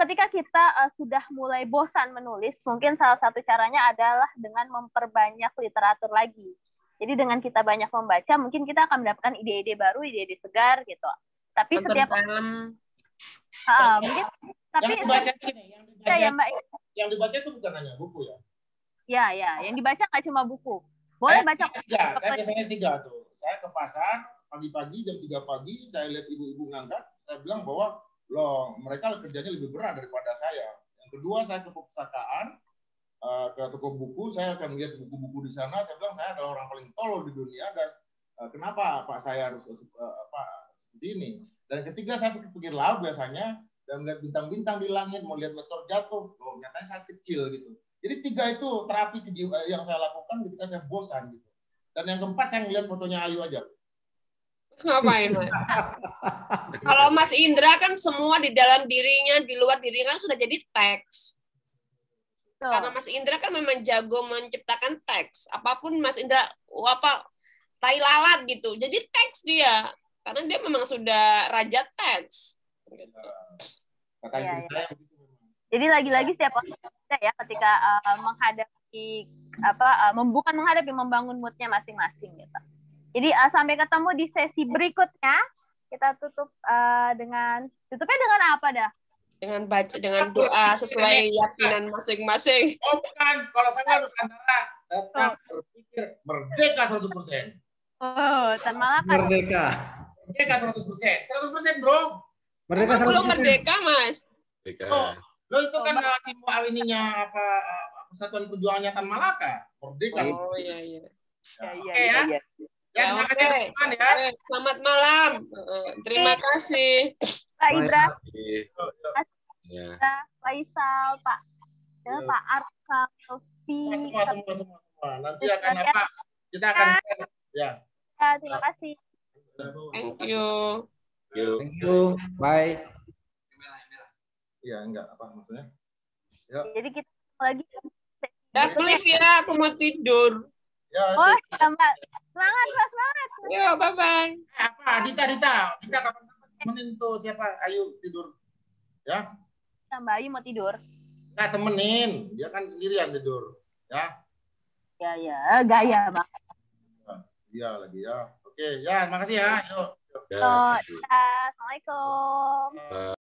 ketika kita sudah mulai bosan menulis, mungkin salah satu caranya adalah dengan memperbanyak literatur lagi. Jadi dengan kita banyak membaca, mungkin kita akan mendapatkan ide-ide baru, ide-ide segar gitu. Tapi setiap film, mungkin tapi yang dibaca itu bukan hanya buku ya. Ya, yang dibaca nggak cuma buku. Boleh baca. Saya biasanya 3 tuh. Saya ke pasar pagi-pagi jam 3 pagi, saya lihat ibu-ibu ngangkat, saya bilang bahwa loh mereka kerjanya lebih berat daripada saya. Yang kedua saya ke perpustakaan, ke toko buku, saya akan lihat buku-buku di sana. Saya bilang saya adalah orang paling tolol di dunia dan kenapa Pak saya harus seperti ini. Dan ketiga saya pergi laut biasanya dan melihat bintang-bintang di langit, mau lihat meteor jatuh, loh nyatanya saya kecil gitu. Jadi 3 itu terapi yang saya lakukan ketika saya bosan gitu. Dan yang keempat saya ngeliat fotonya Ayu aja. Ngapain, Mas? Kalau Mas Indra kan semua di dalam dirinya, di luar dirinya sudah jadi teks. Karena Mas Indra kan memang jago menciptakan teks. Apapun Mas Indra, tai lalat gitu. Jadi teks dia. Karena dia memang sudah raja teks. Gitu. Ya. Jadi lagi-lagi setiap orang ya ketika membangun moodnya masing-masing gitu. Jadi sampai ketemu di sesi berikutnya. Kita tutupnya dengan apa dah? Dengan doa sesuai keyakinan masing-masing. Bukan, kalau saya harus antara datang berpikir merdeka 100%. Oh, Tan Malaka. Merdeka 100%, bro. Merdeka 100%. Belum merdeka, Mas. Merdeka. Lo itu kan simbol ininya Persatuan Perjuangannya Tan Malaka. Merdeka. Oh iya. Iya. Ya, terima kasih teman ya. Selamat malam. Terima kasih. Pak Indra. Ya. Faisal, Pak Arka, Sofi. Semua. Nanti akan kita akan ya. Terima kasih. Thank you. Thank you. Bye. Iya, enggak apa maksudnya. Jadi kita lagi. Please ya, aku mau tidur. Ya, oh, ya, Mbak. Semangat. Yo, bye-bye. Dita kapan temenin tuh siapa? Ayo tidur. Ya. Mbak Ayu mau tidur. Nggak, temenin. Dia kan sendirian tidur. Ya. Ya, gaya banget. Iya lagi ya. Oke, ya, makasih ya. Yuk. Assalamualaikum.